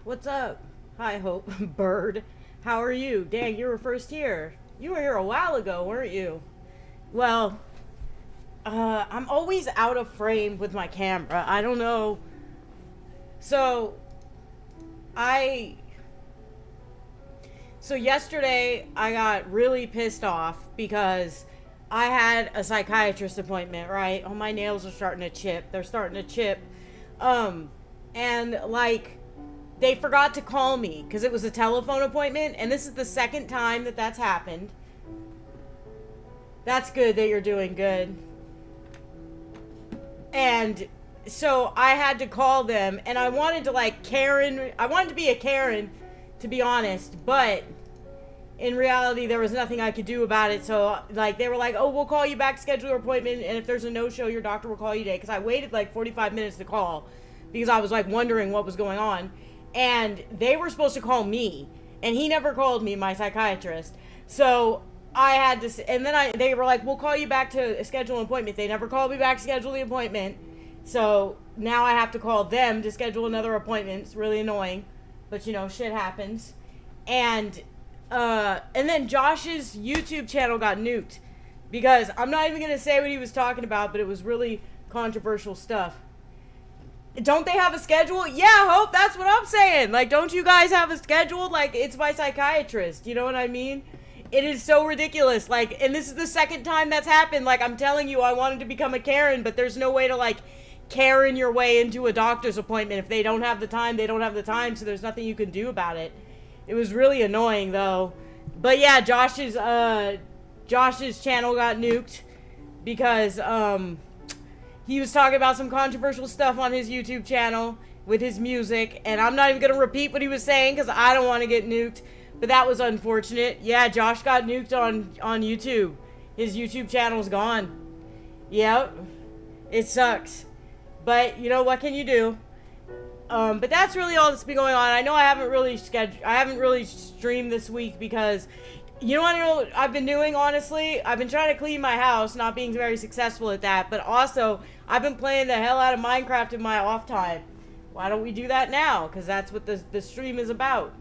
What's up? Hi, Hope. Bird. How are you? Dang, you were first here. You were here a while ago, weren't you? Well, I'm always out of frame with my camera. I don't know. So, I. So, yesterday, I got really pissed off because I had a psychiatrist appointment, right? Oh, my nails are starting to chip. They're starting to chip. Um, and like, they forgot to call me because it was a telephone appointment, and this is the second time that that's happened. That's good that you're doing good. And so I had to call them, and I wanted to like Karen. I wanted to be a Karen, to be honest, but in reality there was nothing I could do about it. So like they were like, "Oh, we'll call you back, schedule your appointment, and if there's a no-show, your doctor will call you today." Because I waited like 45 minutes to call because I was like wondering what was going on, and they were supposed to call me, and he never called me, my psychiatrist. So I had to, and then they were like, "We'll call you back to schedule an appointment." They never called me back to schedule the appointment. So now I have to call them to schedule another appointment. It's really annoying, but you know, shit happens. And and then Josh's YouTube channel got nuked because I'm not even gonna say what he was talking about, but it was really controversial stuff. Don't they have a schedule? Yeah, Hope, that's what I'm saying. Like, don't you guys have a schedule? Like, it's my psychiatrist. You know what I mean? It is so ridiculous. Like, and this is the second time that's happened. Like, I'm telling you, I wanted to become a Karen, but there's no way to, like, Karen your way into a doctor's appointment. If they don't have the time, they don't have the time, so there's nothing you can do about it. It was really annoying, though. But yeah, Josh's channel got nuked because, he was talking about some controversial stuff on his YouTube channel with his music, and I'm not even going to repeat what he was saying because I don't want to get nuked, but that was unfortunate. Yeah, Josh got nuked on YouTube. His YouTube channel's gone. Yep. It sucks. But, you know, what can you do? But that's really all that's been going on. I know I haven't really streamed this week because you know what I've been doing, honestly? I've been trying to clean my house, not being very successful at that, but also I've been playing the hell out of Minecraft in my off time. Why don't we do that now? Because that's what the stream is about.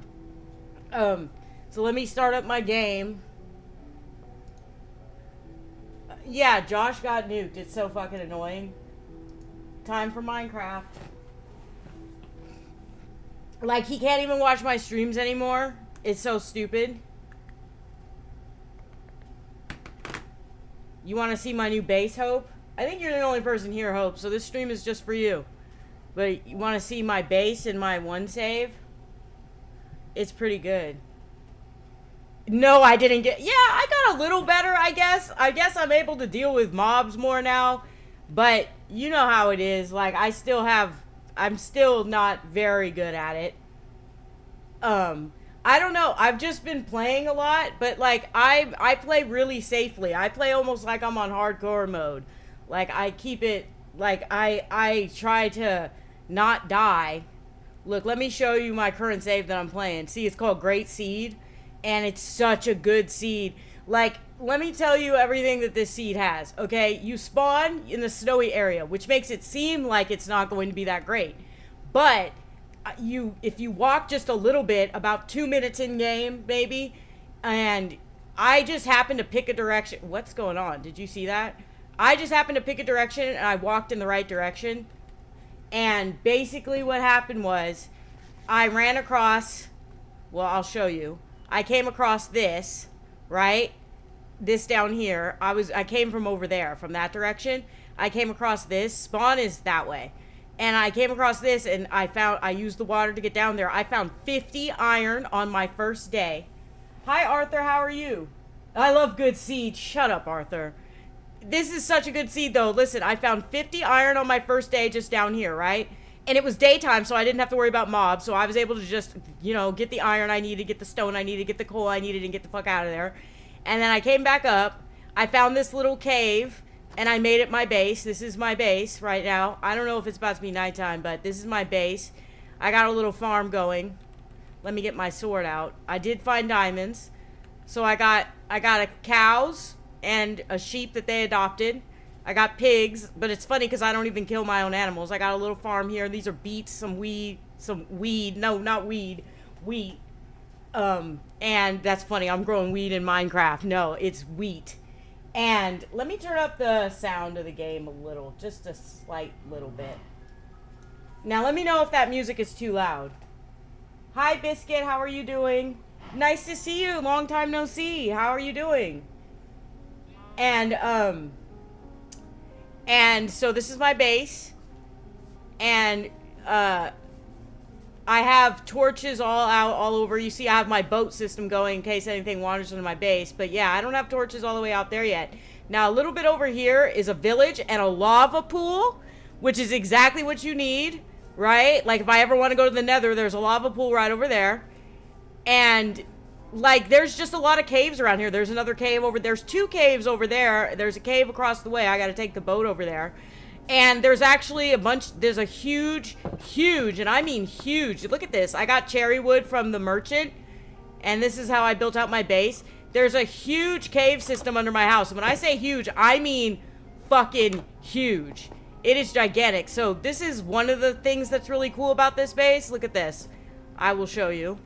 So let me start up my game. Yeah, Josh got nuked. It's so fucking annoying. Time for Minecraft. Like, he can't even watch my streams anymore. It's so stupid. You want to see my new base, Hope? I think you're the only person here, Hope, so this stream is just for you. But you want to see my base and my one save? It's pretty good. No, I didn't get... Yeah, I got a little better, I guess. I guess I'm able to deal with mobs more now. But you know how it is. Like, I'm still not very good at it. I don't know. I've just been playing a lot, but like I play really safely. I play almost like I'm on hardcore mode. Like I keep it like I try to not die. Look, let me show you my current save that I'm playing. See, it's called Great Seed, and it's such a good seed. Like, let me tell you everything that this seed has, okay? You spawn in the snowy area, which makes it seem like it's not going to be that great. But if you walk just a little bit, about 2 minutes in game, maybe, and I just happened to pick a direction. What's going on? Did you see that? I just happened to pick a direction, and I walked in the right direction. And basically what happened was, I ran across, well, I'll show you. I came across this, right? This down here. I came from over there, from that direction. I came across this. Spawn is that way. And I came across this, and I used the water to get down there. I found 50 iron on my first day. Hi, Arthur, how are you? I love good seed. Shut up, Arthur. This is such a good seed, though. Listen, I found 50 iron on my first day just down here, right? And it was daytime, so I didn't have to worry about mobs. So I was able to just, you know, get the iron I needed, get the stone I needed, get the coal I needed, and get the fuck out of there. And then I came back up. I found this little cave, and I made it my base. This is my base right now. I don't know if it's about to be nighttime, but this is my base. I got a little farm going. Let me get my sword out. I did find diamonds. So I got a cows and a sheep that they adopted. I got pigs, but it's funny because I don't even kill my own animals. I got a little farm here. These are beets, some weed, some weed. No, not weed. Wheat. And that's funny. I'm growing weed in Minecraft. No, it's wheat. And let me turn up the sound of the game a little, just a slight little bit. Now let me know if that music is too loud. Hi, Biscuit. How are you doing? Nice to see you. Long time no see. How are you doing? And so this is my base. And, I have torches all out, all over. You see I have my boat system going in case anything wanders into my base. But yeah, I don't have torches all the way out there yet. Now, a little bit over here is a village and a lava pool, which is exactly what you need, right? Like, if I ever want to go to the nether, there's a lava pool right over there. And, like, there's just a lot of caves around here. There's another cave over. There's 2 caves over there. There's a cave across the way. I got to take the boat over there. And there's actually there's a huge, and I mean huge. Look at this. I got cherry wood from the merchant. And this is how I built out my base. There's a huge cave system under my house. And when I say huge, I mean fucking huge. It is gigantic. So this is one of the things that's really cool about this base. Look at this. I will show you.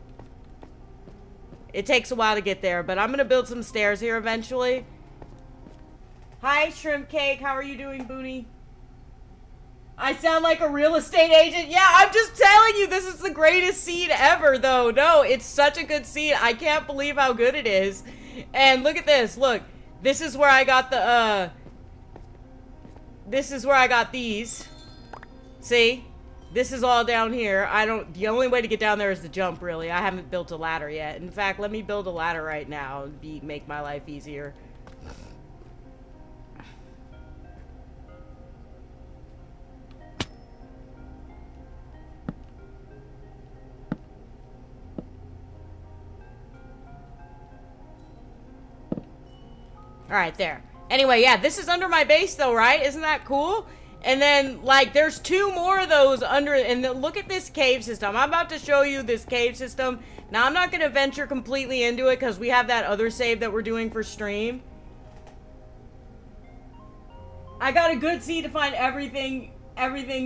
It takes a while to get there, but I'm going to build some stairs here eventually. Hi, Shrimp Cake. How are you doing, Booney? I sound like a real estate agent. Yeah, I'm just telling you, this is the greatest seed ever, though. No, it's such a good seed. I can't believe how good it is. And look at this. Look, this is where I got the, this is where I got these. See? This is all down here. The only way to get down there is to jump, really. I haven't built a ladder yet. In fact, let me build a ladder right now. Make my life easier. Alright, there. Anyway, yeah, this is under my base, though, right? Isn't that cool? And then, like, there's 2 more of those under... And look at this cave system. I'm about to show you this cave system. Now, I'm not going to venture completely into it, because we have that other save that we're doing for stream. I got a good seed to find everything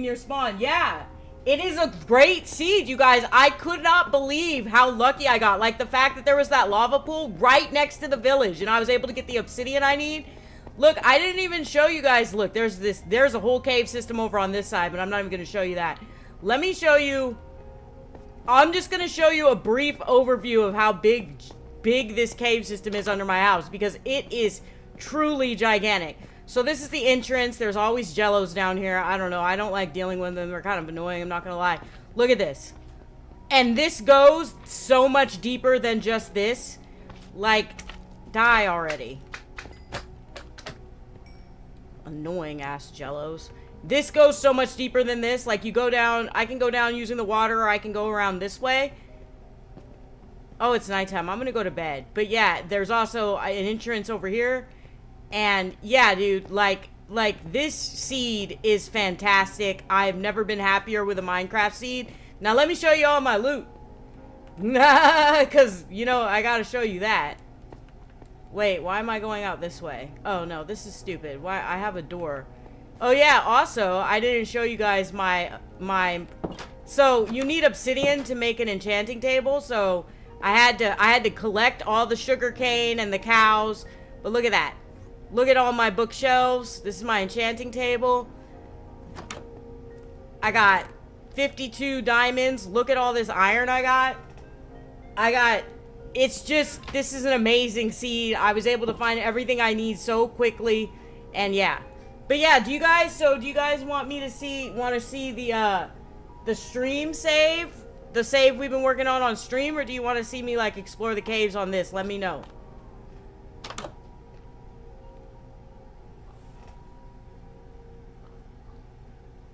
near spawn. Yeah. It is a great seed, you guys. I could not believe how lucky I got. Like, the fact that there was that lava pool right next to the village, and I was able to get the obsidian I need. Look, I didn't even show you guys. Look, there's a whole cave system over on this side, but I'm not even going to show you that. Let me show you. I'm just going to show you a brief overview of how big this cave system is under my house, because it is truly gigantic. So this is the entrance. There's always jellos down here. I don't know. I don't like dealing with them. They're kind of annoying. I'm not going to lie. Look at this. And this goes so much deeper than just this. Like, die already. Annoying ass jellos. This goes so much deeper than this. Like, you go down. I can go down using the water, or I can go around this way. Oh, it's nighttime. I'm going to go to bed. But yeah, there's also an entrance over here. And yeah, dude, like this seed is fantastic. I've never been happier with a Minecraft seed. Now let me show you all my loot. Because, you know, I gotta show you that. Wait, why am I going out this way? Oh, no, this is stupid. Why? I have a door. Oh, yeah, also, I didn't show you guys my... So, you need obsidian to make an enchanting table, so I had to collect all the sugar cane and the cows. But look at that. Look at all my bookshelves. This is my enchanting table. I got 52 diamonds. Look at all this iron I got. It's just, this is an amazing seed. I was able to find everything I need so quickly. And yeah. But yeah, do you guys want me to see, the stream save? The save we've been working on stream? Or do you want to see me, like, explore the caves on this? Let me know.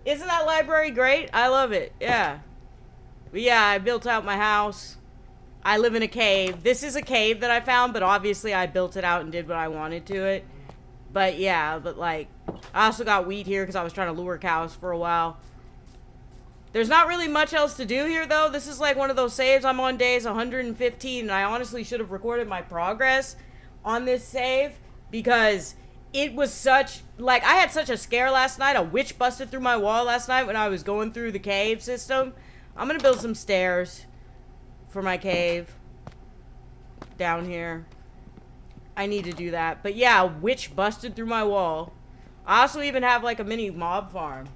Isn't that library great? I love it. Yeah. But yeah, I built out my house. I live in a cave. This is a cave that I found, but obviously I built it out and did what I wanted to it. But yeah, but like, I also got wheat here because I was trying to lure cows for a while. There's not really much else to do here, though. This is like one of those saves. I'm on days 115, and I honestly should have recorded my progress on this save because it was such, like, I had such a scare last night. A witch busted through my wall last night when I was going through the cave system. I'm gonna build some stairs for my cave down here. I need to do that. But yeah, witch busted through my wall. I also even have like a mini mob farm.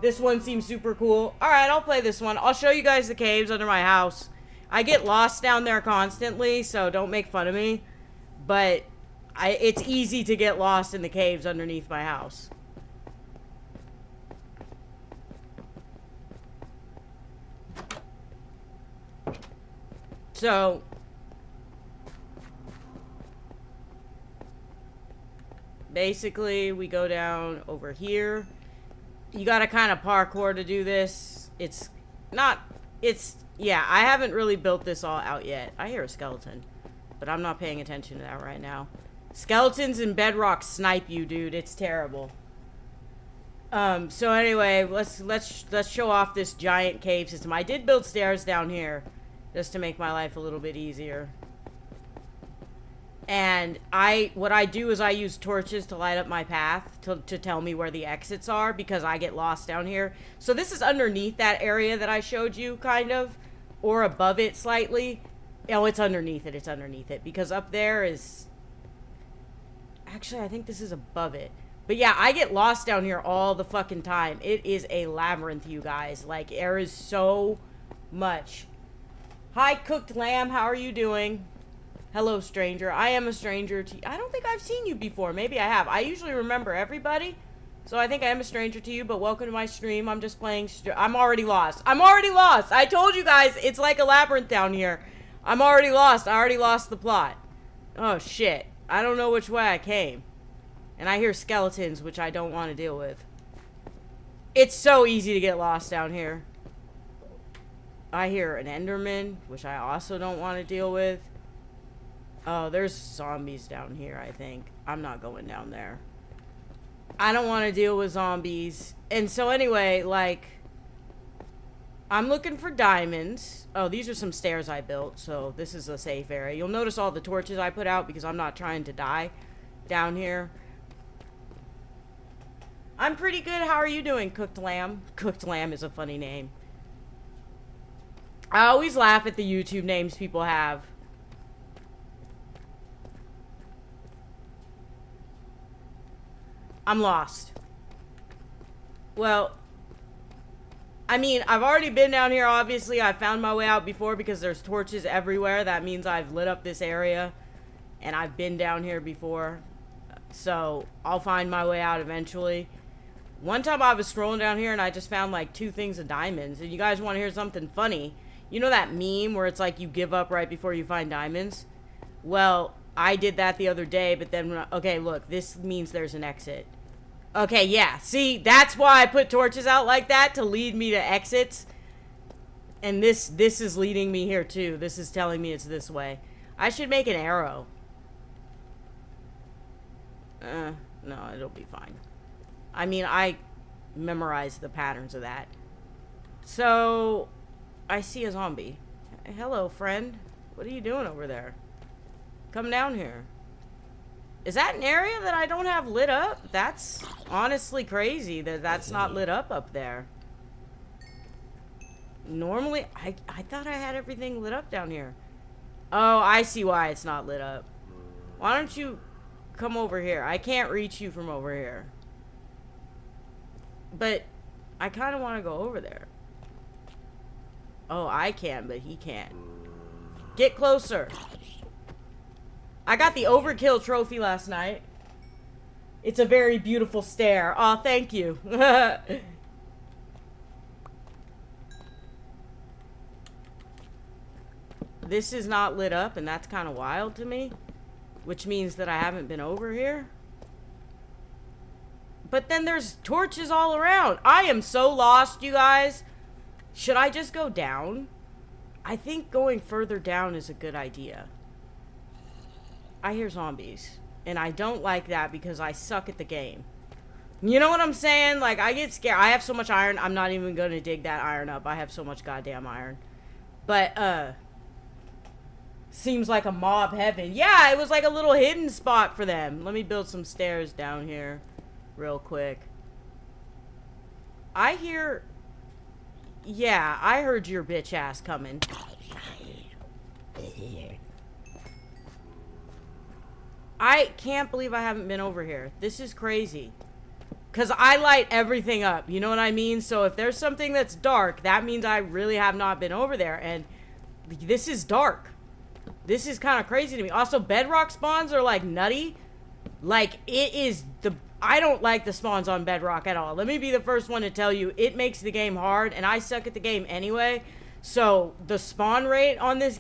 This one seems super cool. Alright, I'll play this one. I'll show you guys the caves under my house. I get lost down there constantly, so don't make fun of me. But it's easy to get lost in the caves underneath my house. So basically, we go down over here. You gotta kind of parkour to do this. Yeah, I haven't really built this all out yet. I hear a skeleton, but I'm not paying attention to that right now. Skeletons in Bedrock snipe you, dude. It's terrible. So anyway, let's show off this giant cave system. I did build stairs down here just to make my life a little bit easier. And what I do is I use torches to light up my path to tell me where the exits are, because I get lost down here. So this is underneath that area that I showed you, kind of, or above it slightly. Oh, it's underneath it. It's underneath it, because up there is... Actually, I think this is above it. But yeah, I get lost down here all the fucking time. It is a labyrinth, you guys. Like, there is so much. Hi, Cooked Lamb. How are you doing? Hello, stranger. I am a stranger to you. I don't think I've seen you before. Maybe I have. I usually remember everybody, so I think I am a stranger to you, but welcome to my stream. I'm just playing... I'm already lost. I'm already lost! I told you guys, it's like a labyrinth down here. I'm already lost. I already lost the plot. Oh, shit. I don't know which way I came. And I hear skeletons, which I don't want to deal with. It's so easy to get lost down here. I hear an Enderman, which I also don't want to deal with. Oh, there's zombies down here, I think. I'm not going down there. I don't want to deal with zombies. And so anyway, like, I'm looking for diamonds. Oh, these are some stairs I built, so this is a safe area. You'll notice all the torches I put out because I'm not trying to die down here. I'm pretty good. How are you doing, Cooked Lamb? Cooked Lamb is a funny name. I always laugh at the YouTube names people have. I'm lost. Well, I mean, I've already been down here, obviously. I found my way out before because there's torches everywhere. That means I've lit up this area. And I've been down here before. So, I'll find my way out eventually. One time I was scrolling down here and I just found like 2 things of diamonds. And you guys want to hear something funny? You know that meme where it's like you give up right before you find diamonds? Well, I did that the other day, but then, okay, look, this means there's an exit. Okay, yeah, see, that's why I put torches out like that, to lead me to exits. And this is leading me here, too. This is telling me it's this way. I should make an arrow. No, it'll be fine. I mean, I memorized the patterns of that. So, I see a zombie. Hello, friend. What are you doing over there? Come down here. Is that an area that I don't have lit up? That's honestly crazy that that's not lit up there. Normally, I thought I had everything lit up down here. Oh, I see why it's not lit up. Why don't you come over here? I can't reach you from over here. But I kind of want to go over there. Oh, I can, but he can't. Get closer. I got the overkill trophy last night. It's a very beautiful stair. Aw, thank you. This is not lit up, and that's kind of wild to me. Which means that I haven't been over here. But then there's torches all around. I am so lost, you guys. Should I just go down? I think going further down is a good idea. I hear zombies. And I don't like that because I suck at the game. You know what I'm saying? Like, I get scared. I have so much iron, I'm not even going to dig that iron up. I have so much goddamn iron. But, seems like a mob heaven. Yeah, it was like a little hidden spot for them. Let me build some stairs down here real quick. I hear Yeah, I heard your bitch ass coming. I can't believe I haven't been over here. This is crazy. Because I light everything up, you know what I mean? So if there's something that's dark, that means I really have not been over there. And this is dark. This is kind of crazy to me. Also, bedrock spawns are, like, nutty. Like, it is the... I don't like the spawns on bedrock at all. Let me be the first one to tell you, it makes the game hard, and I suck at the game anyway. So, the spawn rate on this...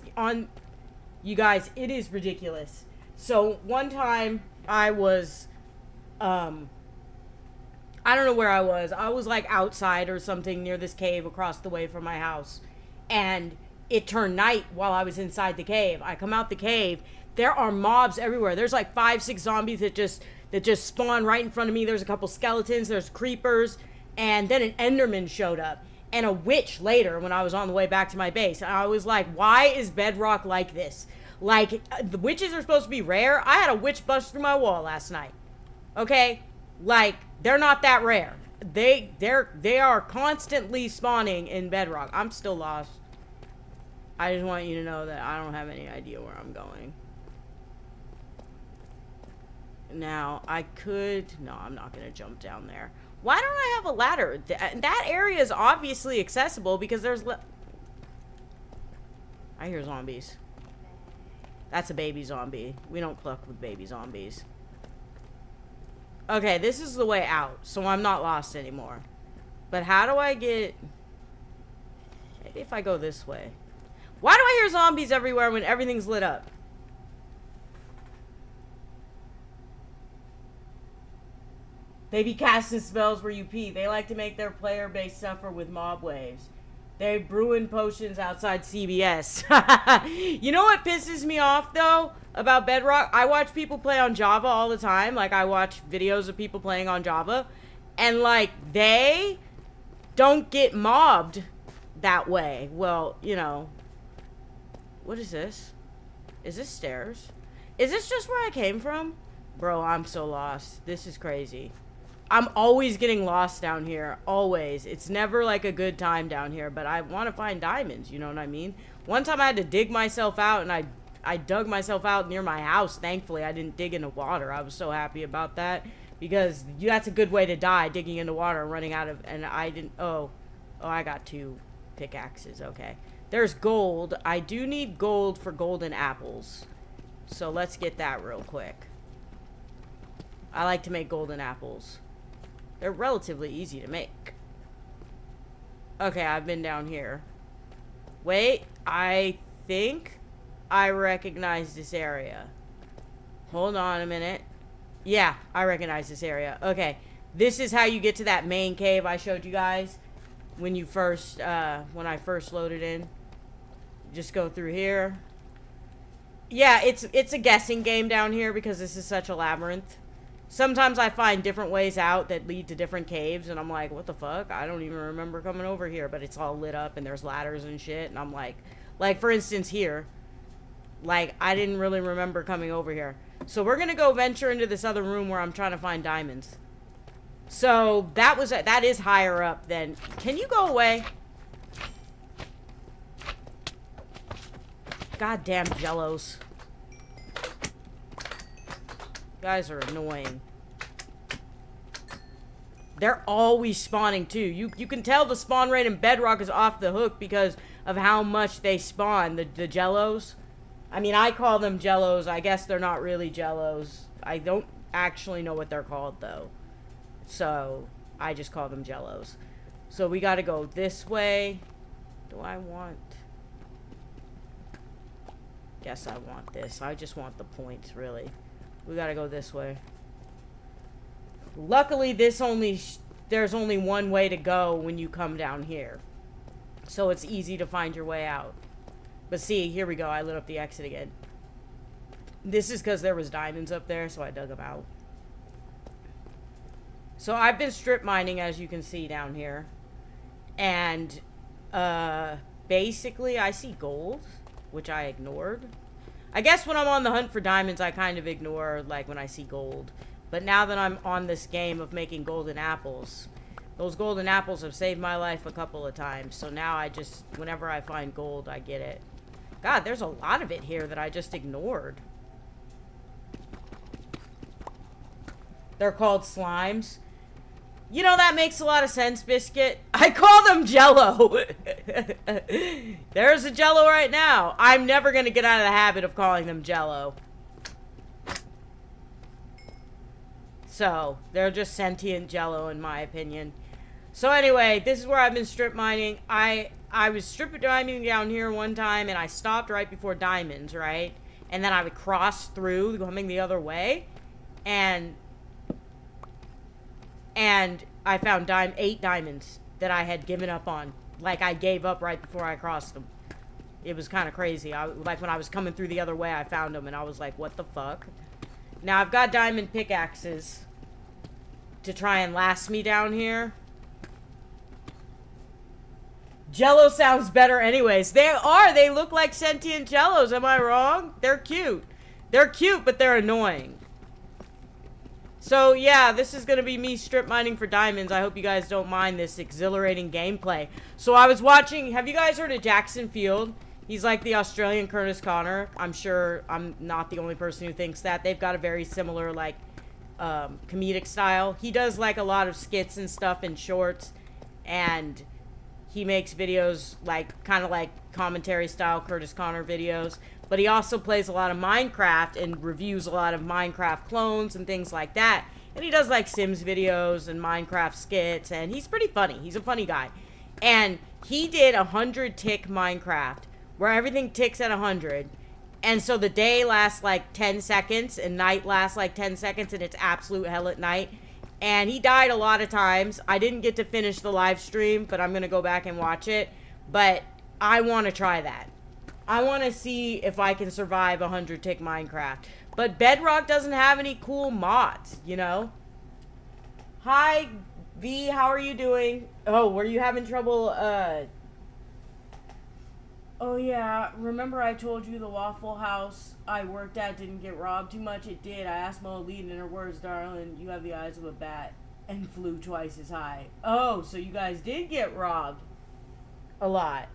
You guys, it is ridiculous. So, one time, I was... I don't know where I was. I was, like, outside or something near this cave across the way from my house. And it turned night while I was inside the cave. I come out the cave. There are mobs everywhere. There's, like, 5-6 zombies that just spawn right in front of me. There's a couple skeletons. There's creepers. And then an Enderman showed up. And a witch later when I was on the way back to my base. And I was like, why is Bedrock like this? Like, the witches are supposed to be rare. I had a witch bust through my wall last night. Okay? Like, they're not that rare. They are constantly spawning in Bedrock. I'm still lost. I just want you to know that I don't have any idea where I'm going. Now, I could... No, I'm not going to jump down there. Why don't I have a ladder? That area is obviously accessible because there's... I hear zombies. That's a baby zombie. We don't cluck with baby zombies. Okay, this is the way out, so I'm not lost anymore. But how do I get... Maybe if I go this way. Why do I hear zombies everywhere when everything's lit up? They be casting spells where you pee. They like to make their player base suffer with mob waves. They're brewing potions outside CBS. You know what pisses me off, though, about Bedrock? I watch people play on Java all the time. Like, I watch videos of people playing on Java. And, like, they don't get mobbed that way. Well, you know. What is this? Is this stairs? Is this just where I came from? Bro, I'm so lost. This is crazy. I'm always getting lost down here. Always. It's never like a good time down here, but I want to find diamonds, you know what I mean? One time I had to dig myself out, and I dug myself out near my house. Thankfully, I didn't dig into water. I was so happy about that, because that's a good way to die, digging into water and running out of, and I didn't, oh, I got 2 pickaxes, okay. There's gold. I do need gold for golden apples, so let's get that real quick. I like to make golden apples. They're relatively easy to make. Okay, I've been down here. Wait, I think I recognize this area. Hold on a minute. Yeah, I recognize this area. Okay, this is how you get to that main cave I showed you guys when you first, when I first loaded in. Just go through here. Yeah, it's a guessing game down here because this is such a labyrinth. Sometimes I find different ways out that lead to different caves, and I'm like, what the fuck? I don't even remember coming over here, but it's all lit up, and there's ladders and shit, and I'm like, for instance here, like, I didn't really remember coming over here. So we're gonna go venture into this other room where I'm trying to find diamonds. So, that is higher up than, can you go away? Goddamn jellos. Guys are annoying. They're always spawning too. You can tell the spawn rate in Bedrock is off the hook because of how much they spawn, the jellos. I mean, I call them jellos. I guess they're not really jellos. I don't actually know what they're called though. So, I just call them jellos. So we gotta go this way. Do I want... Guess I want this. I just want the points, really. We gotta go this way. Luckily, there's only one way to go when you come down here. So it's easy to find your way out. But see, here we go. I lit up the exit again. This is because there was diamonds up there, so I dug them out. So I've been strip mining, as you can see down here. And, basically, I see gold, which I ignored. I guess when I'm on the hunt for diamonds, I kind of ignore, like, when I see gold. But now that I'm on this game of making golden apples, Those golden apples have saved my life a couple of times. So now I just, whenever I find gold, I get it. God, there's a lot of it here that I just ignored. They're called slimes. You know, that makes a lot of sense, Biscuit. I call them Jello. There's a Jello right now. I'm never going to get out of the habit of calling them Jello. So, they're just sentient Jello in my opinion. So anyway, this is where I've been strip mining. I was strip mining down here one time and I stopped right before diamonds, right? And then I would cross through, coming the other way. And I found 8 diamonds that I had given up on. Like, I gave up right before I crossed them. It was kind of crazy. Like, when I was coming through the other way, I found them, and I was like, what the fuck? Now, I've got diamond pickaxes to try and last me down here. Jello sounds better anyways. They are. They look like sentient Jellos. Am I wrong? They're cute. They're cute, but they're annoying. So, yeah, this is going to be me strip mining for diamonds. I hope you guys don't mind this exhilarating gameplay. So, I was watching... Have you guys heard of Jackson Field? He's like the Australian Curtis Connor. I'm sure I'm not the only person who thinks that. They've got a very similar, like, comedic style. He does, like, a lot of skits and stuff in shorts. And he makes videos, like, kind of like commentary-style Curtis Connor videos. But he also plays a lot of Minecraft and reviews a lot of Minecraft clones and things like that. And he does like Sims videos and Minecraft skits, and he's pretty funny. He's a funny guy. And he did 100 tick Minecraft, where everything ticks at 100. And so the day lasts like 10 seconds and night lasts like 10 seconds and it's absolute hell at night. And he died a lot of times. I didn't get to finish the live stream, but I'm going to go back and watch it. But I want to try that. I want to see if I can survive 100 tick Minecraft. But Bedrock doesn't have any cool mods, you know? Hi, V, how are you doing? Oh, were you having trouble, Oh, yeah, remember I told you the Waffle House I worked at didn't get robbed too much? It did. I asked Moline in her words, darling, you have the eyes of a bat and flew twice as high. Oh, so you guys did get robbed. A lot.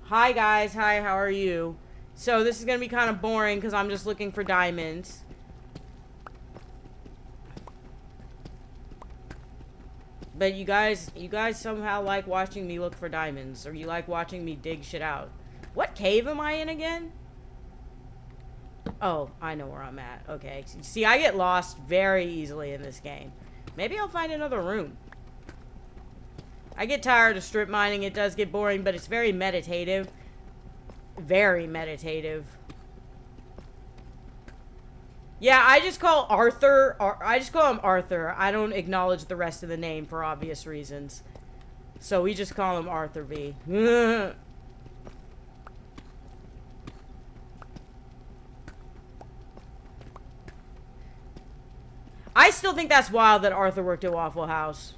Hi guys, hi, how are you? So this is gonna be kind of boring because I'm just looking for diamonds. But you guys somehow like watching me look for diamonds, or you like watching me dig shit out. What cave am I in again? Oh, I know where I'm at. Okay, see, I get lost very easily in this game. Maybe I'll find another room. I get tired of strip mining. It does get boring, but it's very meditative. Very meditative. Yeah, I just call Arthur... I just call him Arthur. I don't acknowledge the rest of the name for obvious reasons. So we just call him Arthur V. I still think that's wild that Arthur worked at Waffle House.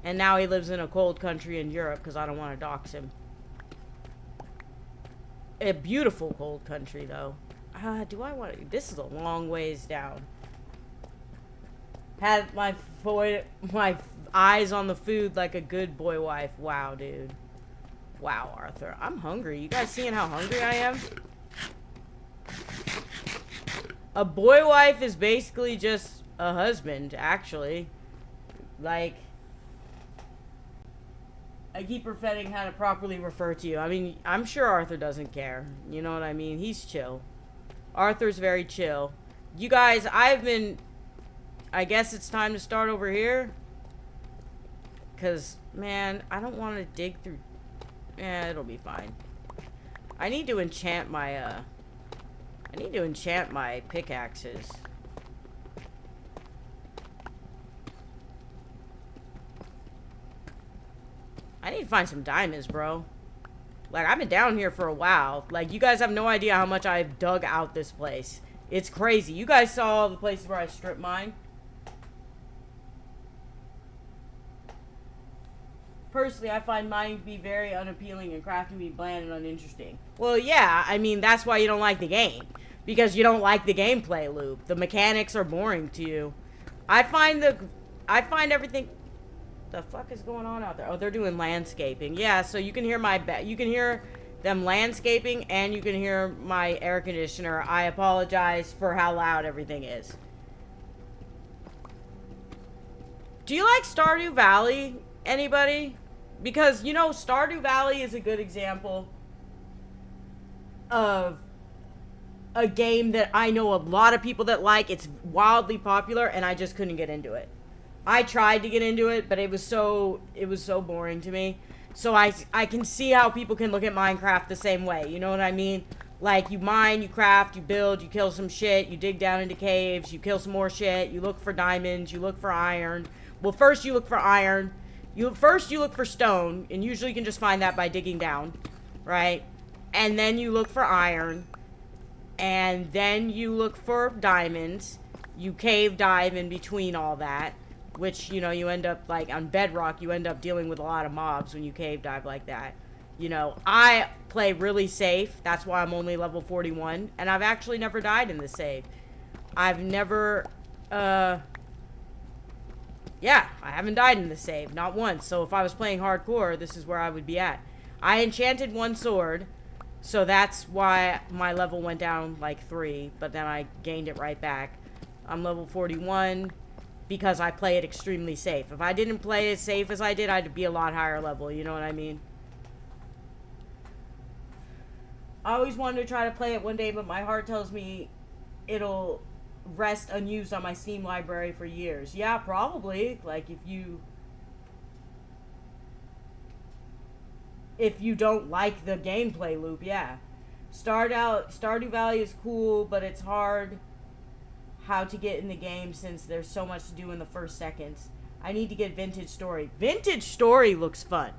And now he lives in a cold country in Europe because I don't want to dox him. A beautiful cold country, though. Do I want to... This is a long ways down. Had my eyes on the food like a good boy wife. Wow, dude. Wow, Arthur. I'm hungry. You guys seeing how hungry I am? A boy wife is basically just a husband, actually. Like... I keep forgetting how to properly refer to you. I mean, I'm sure Arthur doesn't care. You know what I mean? He's chill. Arthur's very chill. You guys, I guess it's time to start over here. Because, man, I don't want to dig through... it'll be fine. I need to enchant my, pickaxes. I need to find some diamonds, bro. Like, I've been down here for a while. Like, you guys have no idea how much I've dug out this place. It's crazy. You guys saw all the places where I strip mine. Personally, I find mining to be very unappealing and crafting to be bland and uninteresting. Well, yeah, I mean, that's why you don't like the game. Because you don't like the gameplay loop. The mechanics are boring to you. I find everything... the fuck is going on out there? Oh, they're doing landscaping. Yeah, so you can hear you can hear them landscaping, and you can hear my air conditioner. I apologize for how loud everything is. Do you like Stardew Valley? Anybody? Because, you know, Stardew Valley is a good example of a game that I know a lot of people that like. It's wildly popular, and I just couldn't get into it. I tried to get into it, but it was so boring to me. So I can see how people can look at Minecraft the same way. You know what I mean? Like, you mine, you craft, you build, you kill some shit, you dig down into caves, you kill some more shit, you look for diamonds, you look for iron. Well, first you look for iron. First you look for stone, and usually you can just find that by digging down, right? And then you look for iron, and then you look for diamonds. You cave dive in between all that, which, you know, you end up, like, on Bedrock, you end up dealing with a lot of mobs when you cave dive like that. You know, I play really safe. That's why I'm only level 41, and I've actually never died in this save. I've never, yeah, I haven't died in the save, not once. So if I was playing hardcore, this is where I would be at. I enchanted one sword, so that's why my level went down like 3, but then I gained it right back. I'm level 41 because I play it extremely safe. If I didn't play as safe as I did, I'd be a lot higher level, you know what I mean? I always wanted to try to play it one day, but my heart tells me it'll rest unused on my Steam library for years. Yeah, probably. Like, if you don't like the gameplay loop, yeah. Stardew Valley is cool, but it's hard how to get in the game since there's so much to do in the first seconds. I need to get Vintage Story. Vintage Story looks fun.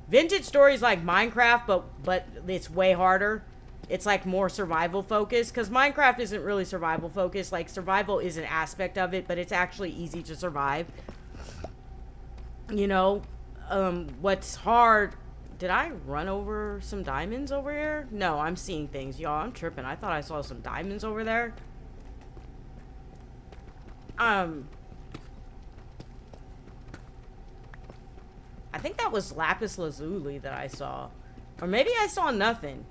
Vintage Story is like Minecraft, but it's way harder. It's like more survival focused, because Minecraft isn't really survival focused. Like, survival is an aspect of it, but it's actually easy to survive. You know, what's hard... Did I run over some diamonds over here? No, I'm seeing things, y'all. I'm tripping. I thought I saw some diamonds over there. I think that was lapis lazuli that I saw. Or maybe I saw nothing.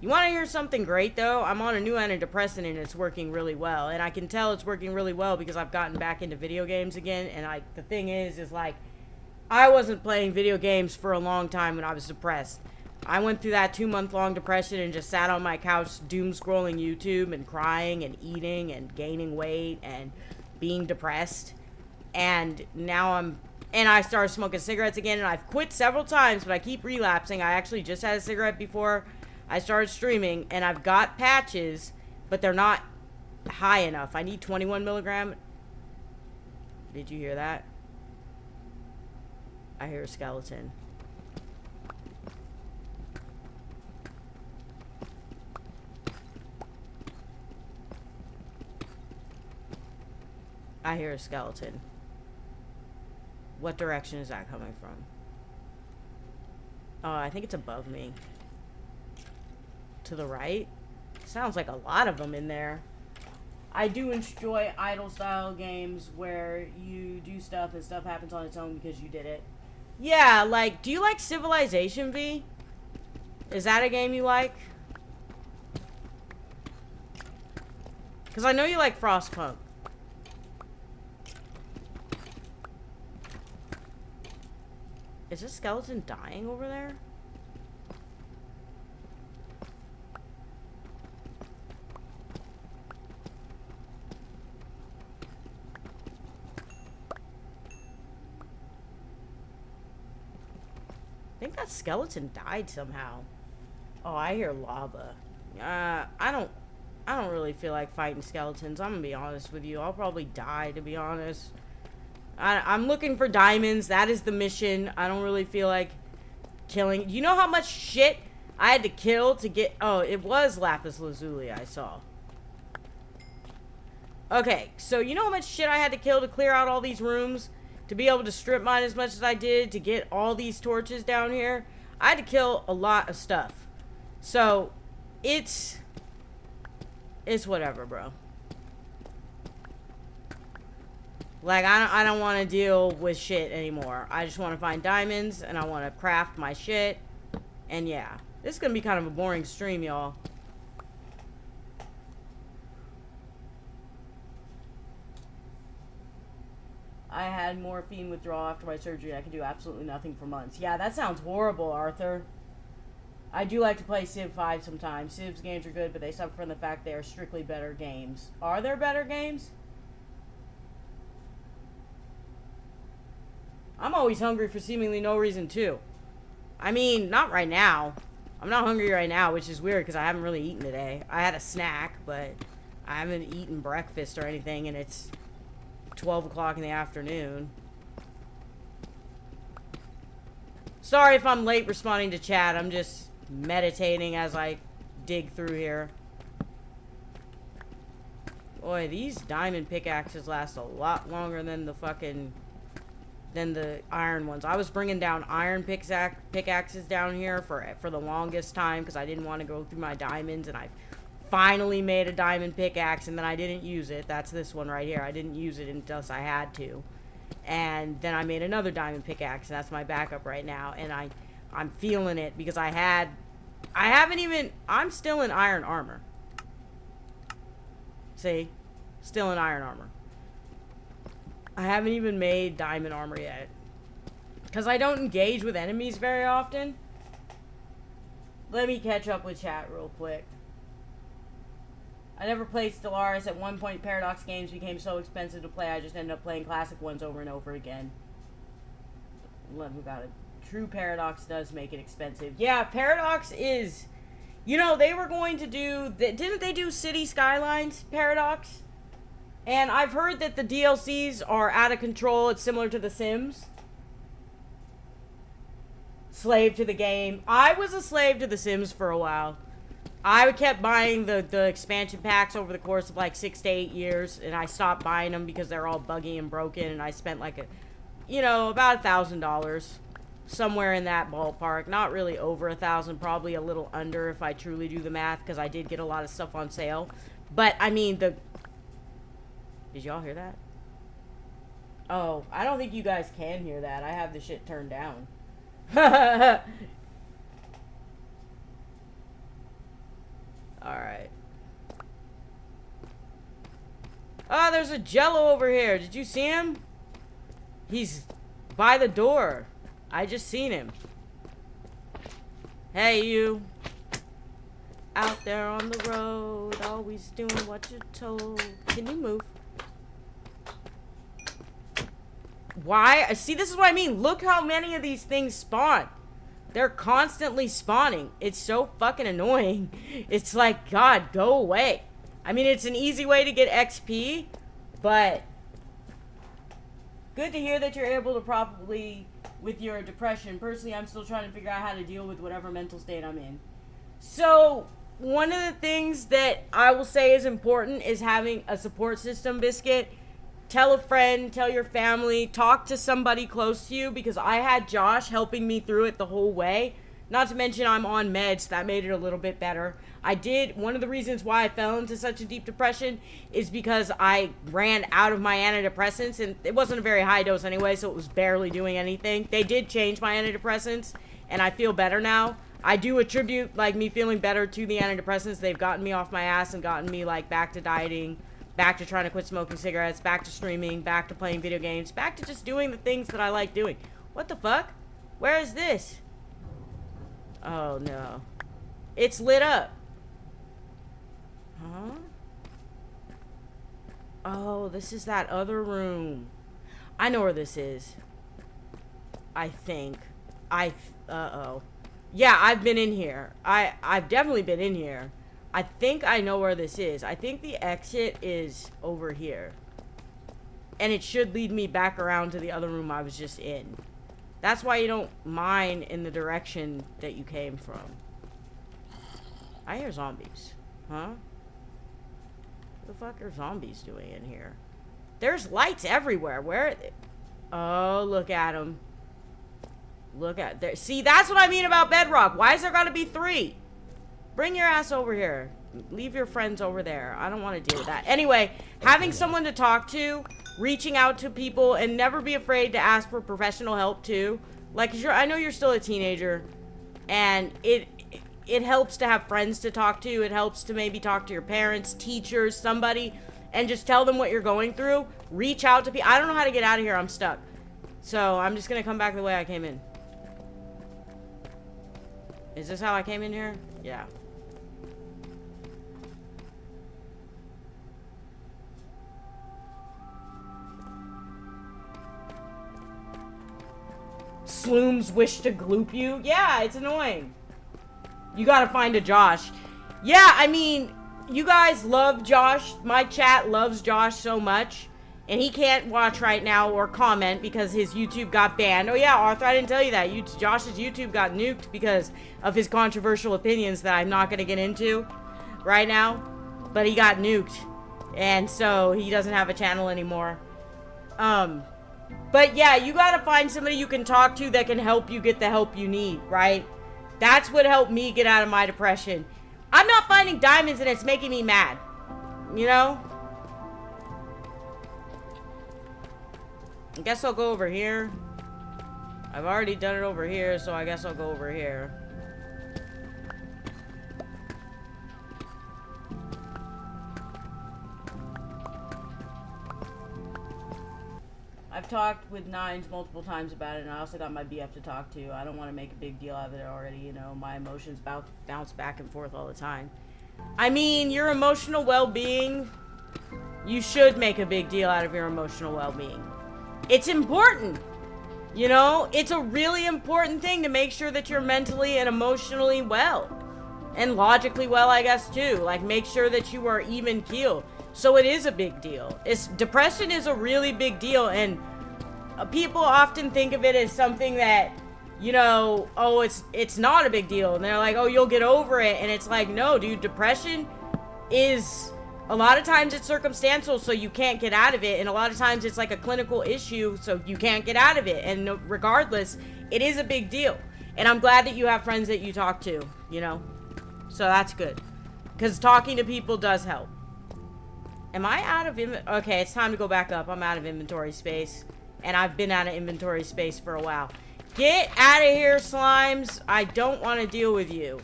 You want to hear something great, though? I'm on a new antidepressant, and it's working really well. And I can tell it's working really well because I've gotten back into video games again. And the thing is like, I wasn't playing video games for a long time when I was depressed. I went through that 2-month-long depression and just sat on my couch doom-scrolling YouTube and crying and eating and gaining weight and being depressed. And now I started smoking cigarettes again, and I've quit several times, but I keep relapsing. I actually just had a cigarette before I started streaming, and I've got patches, but they're not high enough. I need 21 milligram. Did you hear that? I hear a skeleton. I hear a skeleton. What direction is that coming from? Oh, I think it's above me. To the right? Sounds like a lot of them in there. I do enjoy idle style games where you do stuff and stuff happens on its own because you did it. Yeah, like, do you like Civilization V? Is that a game you like? Because I know you like Frostpunk. Is this skeleton dying over there? I think that skeleton died somehow. Oh, I hear lava. I don't really feel like fighting skeletons. I'm gonna be honest with you. I'll probably die, to be honest. I'm looking for diamonds. That is the mission. I don't really feel like killing. You know how much shit I had to kill to get... Oh, it was lapis lazuli I saw. Okay, so you know how much shit I had to kill to clear out all these rooms? To be able to strip mine as much as I did to get all these torches down here? I had to kill a lot of stuff. So, it's whatever, bro. Like, I don't want to deal with shit anymore. I just want to find diamonds, and I want to craft my shit. And yeah, this is going to be kind of a boring stream, y'all. I had morphine withdrawal after my surgery. I could do absolutely nothing for months. Yeah, that sounds horrible, Arthur. I do like to play Civ 5 sometimes. Civ's games are good, but they suffer from the fact they are strictly better games. Are there better games? I'm always hungry for seemingly no reason, too. I mean, not right now. I'm not hungry right now, which is weird because I haven't really eaten today. I had a snack, but I haven't eaten breakfast or anything, and it's 12 o'clock in the afternoon. Sorry if I'm late responding to chat. I'm just meditating as I dig through here. Boy, these diamond pickaxes last a lot longer than the iron ones. I was bringing down iron pickaxes down here for the longest time because I didn't want to go through my diamonds, and I finally made a diamond pickaxe, and then I didn't use it. That's this one right here. I didn't use it until I had to. And then I made another diamond pickaxe, and that's my backup right now. And I'm feeling it because I'm still in iron armor. See? Still in iron armor. I haven't even made diamond armor yet. Because I don't engage with enemies very often. Let me catch up with chat real quick. I never played Stellaris. At one point, Paradox games became so expensive to play, I just ended up playing classic ones over and over again. Let me about it. True, Paradox does make it expensive. Yeah, Paradox is... You know, they were going to do... Didn't they do City Skylines, Paradox? And I've heard that the DLCs are out of control. It's similar to The Sims. Slave to the game. I was a slave to The Sims for a while. I kept buying the expansion packs over the course of like 6 to 8 years, and I stopped buying them because they're all buggy and broken, and I spent like about $1,000. Somewhere in that ballpark. Not really over 1,000, probably a little under if I truly do the math, because I did get a lot of stuff on sale. But, I mean, Did y'all hear that? Oh, I don't think you guys can hear that. I have the shit turned down. Alright. Oh, there's a Jello over here. Did you see him? He's by the door. I just seen him. Hey, you. Out there on the road, always doing what you're told. Can you move? Why? See, this is what I mean. Look how many of these things spawn. They're constantly spawning. It's so fucking annoying. It's like, God, go away. I mean, it's an easy way to get XP, but good to hear that you're able to properly with your depression. Personally, I'm still trying to figure out how to deal with whatever mental state I'm in. So, one of the things that I will say is important is having a support system, Biscuit. Tell a friend, tell your family, talk to somebody close to you, because I had Josh helping me through it the whole way. Not to mention I'm on meds, that made it a little bit better. One of the reasons why I fell into such a deep depression is because I ran out of my antidepressants, and it wasn't a very high dose anyway, so it was barely doing anything. They did change my antidepressants, and I feel better now. I do attribute, like, me feeling better to the antidepressants. They've gotten me off my ass and gotten me, like, back to dieting, back to trying to quit smoking cigarettes, back to streaming, back to playing video games, back to just doing the things that I like doing. What the fuck? Where is this? Oh, no. It's lit up. Huh? Oh, this is that other room. I know where this is. I think. Uh-oh. Yeah, I've been in here. I've definitely been in here. I think I know where this is. I think the exit is over here. And it should lead me back around to the other room I was just in. That's why you don't mine in the direction that you came from. I hear zombies. Huh? What the fuck are zombies doing in here? There's lights everywhere. Where are they? Oh, look at them. Look at there. See, that's what I mean about Bedrock. Why is there gotta be 3? Bring your ass over here. Leave your friends over there. I don't want to deal with that. Anyway, having someone to talk to reaching out to people, and never be afraid to ask for professional help too. Like, 'cause I know you're still a teenager, and it helps to have friends to talk to. It helps to maybe talk to your parents, teachers, somebody, and just tell them what you're going through. Reach out to people. I don't know how to get out of here. I'm stuck. So I'm just gonna come back the way I came in. Is this how I came in here? Yeah. Slooms wish to gloop you? Yeah, it's annoying. You gotta find a Josh. Yeah, I mean, you guys love Josh. My chat loves Josh so much. And he can't watch right now or comment because his YouTube got banned. Oh yeah, Arthur, I didn't tell you that. Josh's YouTube got nuked because of his controversial opinions that I'm not gonna get into right now. But he got nuked. And so he doesn't have a channel anymore. But yeah, you gotta find somebody you can talk to that can help you get the help you need, right? That's what helped me get out of my depression. I'm not finding diamonds and it's making me mad. You know? I guess I'll go over here. I've already done it over here, so I guess I'll go over here. I've talked with Nines multiple times about it, and I also got my BF to talk to. I don't want to make a big deal out of it already, you know. My emotions bounce back and forth all the time. I mean, your emotional well-being, you should make a big deal out of your emotional well-being. It's important, you know? It's a really important thing to make sure that you're mentally and emotionally well. And logically well, I guess, too. Like, make sure that you are even keeled. So it is a big deal. Depression is a really big deal, and people often think of it as something that, you know, oh, it's not a big deal. And they're like, oh, you'll get over it. And it's like, no, dude, depression is... A lot of times it's circumstantial, so you can't get out of it. And a lot of times it's like a clinical issue, so you can't get out of it. And regardless, it is a big deal. And I'm glad that you have friends that you talk to, you know? So that's good. Because talking to people does help. Am I out of inventory? Okay, it's time to go back up. I'm out of inventory space. And I've been out of inventory space for a while. Get out of here, slimes. I don't want to deal with you.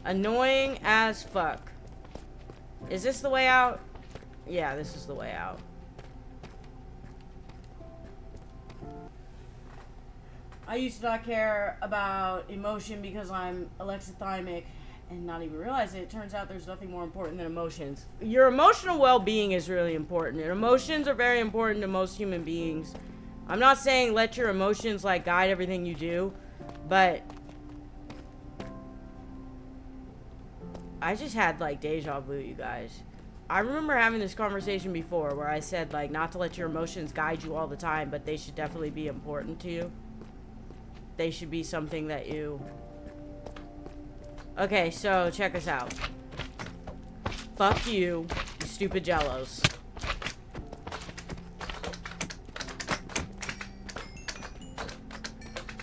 Annoying as fuck. Is this the way out? Yeah, this is the way out. I used to not care about emotion because I'm alexithymic and not even realize it. It turns out there's nothing more important than emotions. Your emotional well-being is really important. And emotions are very important to most human beings. I'm not saying let your emotions like guide everything you do, but I just had like deja vu, you guys. I remember having this conversation before where I said like not to let your emotions guide you all the time, but they should definitely be important to you. They should be something that you... Okay, so check us out. Fuck you, you stupid jellos.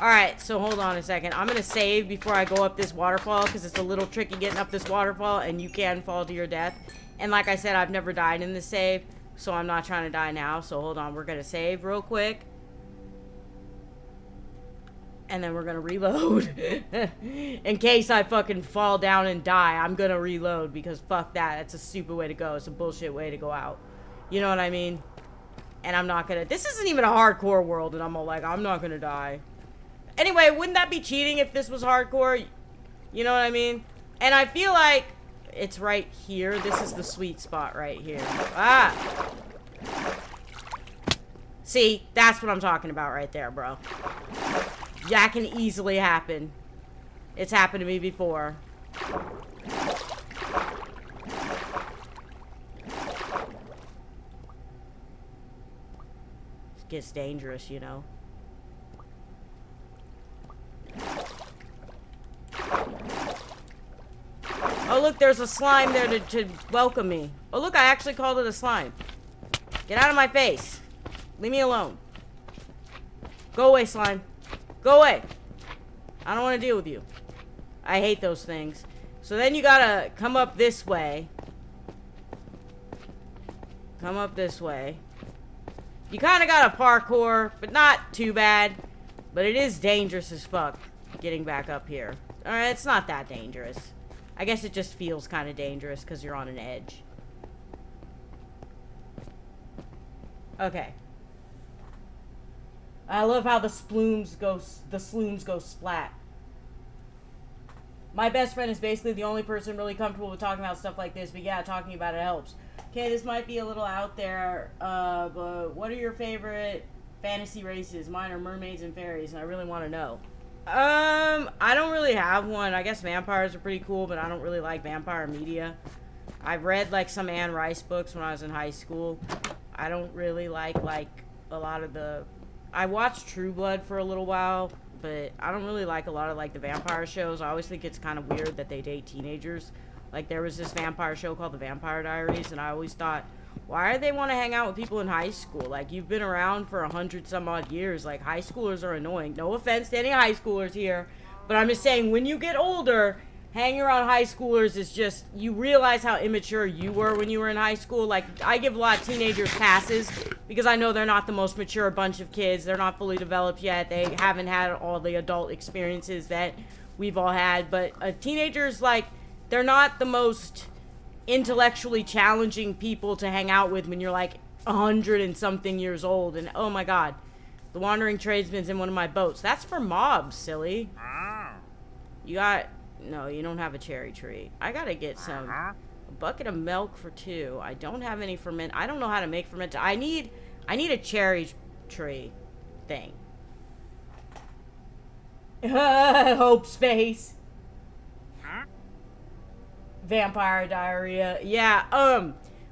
Alright, so hold on a second. I'm gonna save before I go up this waterfall, because it's a little tricky getting up this waterfall, and you can fall to your death. And like I said, I've never died in this save, so I'm not trying to die now. So hold on, we're gonna save real quick. And then we're gonna reload. In case I fucking fall down and die, I'm gonna reload, because fuck that. That's a stupid way to go. It's a bullshit way to go out. You know what I mean? And I'm not gonna... This isn't even a hardcore world, and I'm all like, I'm not gonna die. Anyway, wouldn't that be cheating if this was hardcore? You know what I mean? And I feel like it's right here. This is the sweet spot right here. Ah! See, that's what I'm talking about right there, bro. That can easily happen. It's happened to me before. It gets dangerous, you know. Oh, look, there's a slime there to welcome me. Oh, look, I actually called it a slime. Get out of my face. Leave me alone. Go away, slime. Go away. I don't want to deal with you. I hate those things. So then you gotta come up this way. Come up this way. You kind of got a parkour, but not too bad. But it is dangerous as fuck getting back up here. Alright, it's not that dangerous. I guess it just feels kind of dangerous because you're on an edge. Okay. I love how the slumes go splat. My best friend is basically the only person really comfortable with talking about stuff like this, but yeah, talking about it helps. Okay, this might be a little out there, but what are your favorite fantasy races? Mine are mermaids and fairies, and I really want to know. I don't really have one. I guess vampires are pretty cool, but I don't really like vampire media. I've read, like, some Anne Rice books when I was in high school. I don't really like, a lot of the... I watched True Blood for a little while, but I don't really like a lot of, like, the vampire shows. I always think it's kind of weird that they date teenagers. Like, there was this vampire show called The Vampire Diaries, and I always thought, why do they want to hang out with people in high school? Like, you've been around for 100-some-odd years. Like, high schoolers are annoying. No offense to any high schoolers here, but I'm just saying, when you get older, hanging around high schoolers is just, you realize how immature you were when you were in high school. Like, I give a lot of teenagers passes because I know they're not the most mature bunch of kids. They're not fully developed yet. They haven't had all the adult experiences that we've all had. But teenagers, like, they're not the most intellectually challenging people to hang out with when you're like 100 and something years old. And oh my god, the wandering tradesman's in one of my boats. That's for mobs, silly. You got... No, you don't have a cherry tree. I gotta get a bucket of milk for 2. I don't have any ferment. I don't know how to make ferment. I need a cherry tree thing. Hope's face. Vampire diarrhea. Yeah,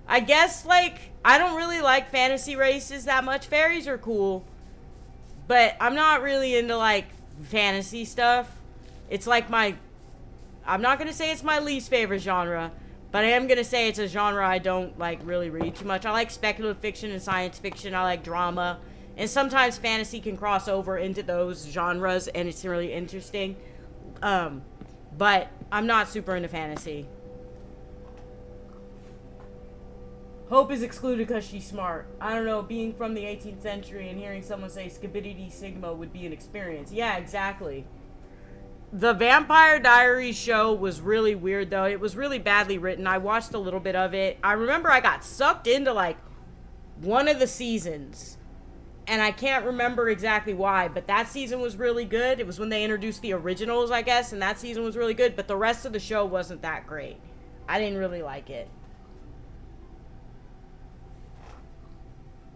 I guess, like, I don't really like fantasy races that much. Fairies are cool, but I'm not really into, like, fantasy stuff. It's like I'm not gonna say it's my least favorite genre, but I am gonna say it's a genre I don't, like, really read too much. I like speculative fiction and science fiction. I like drama, and sometimes fantasy can cross over into those genres, and it's really interesting. But I'm not super into fantasy. Hope is excluded because she's smart. I don't know, being from the 18th century and hearing someone say Skibidi Sigma would be an experience. Yeah, exactly. The Vampire Diaries show was really weird, though. It was really badly written. I watched a little bit of it. I remember I got sucked into, like, one of the seasons. And I can't remember exactly why, but that season was really good. It was when they introduced the originals, I guess, and that season was really good. But the rest of the show wasn't that great. I didn't really like it.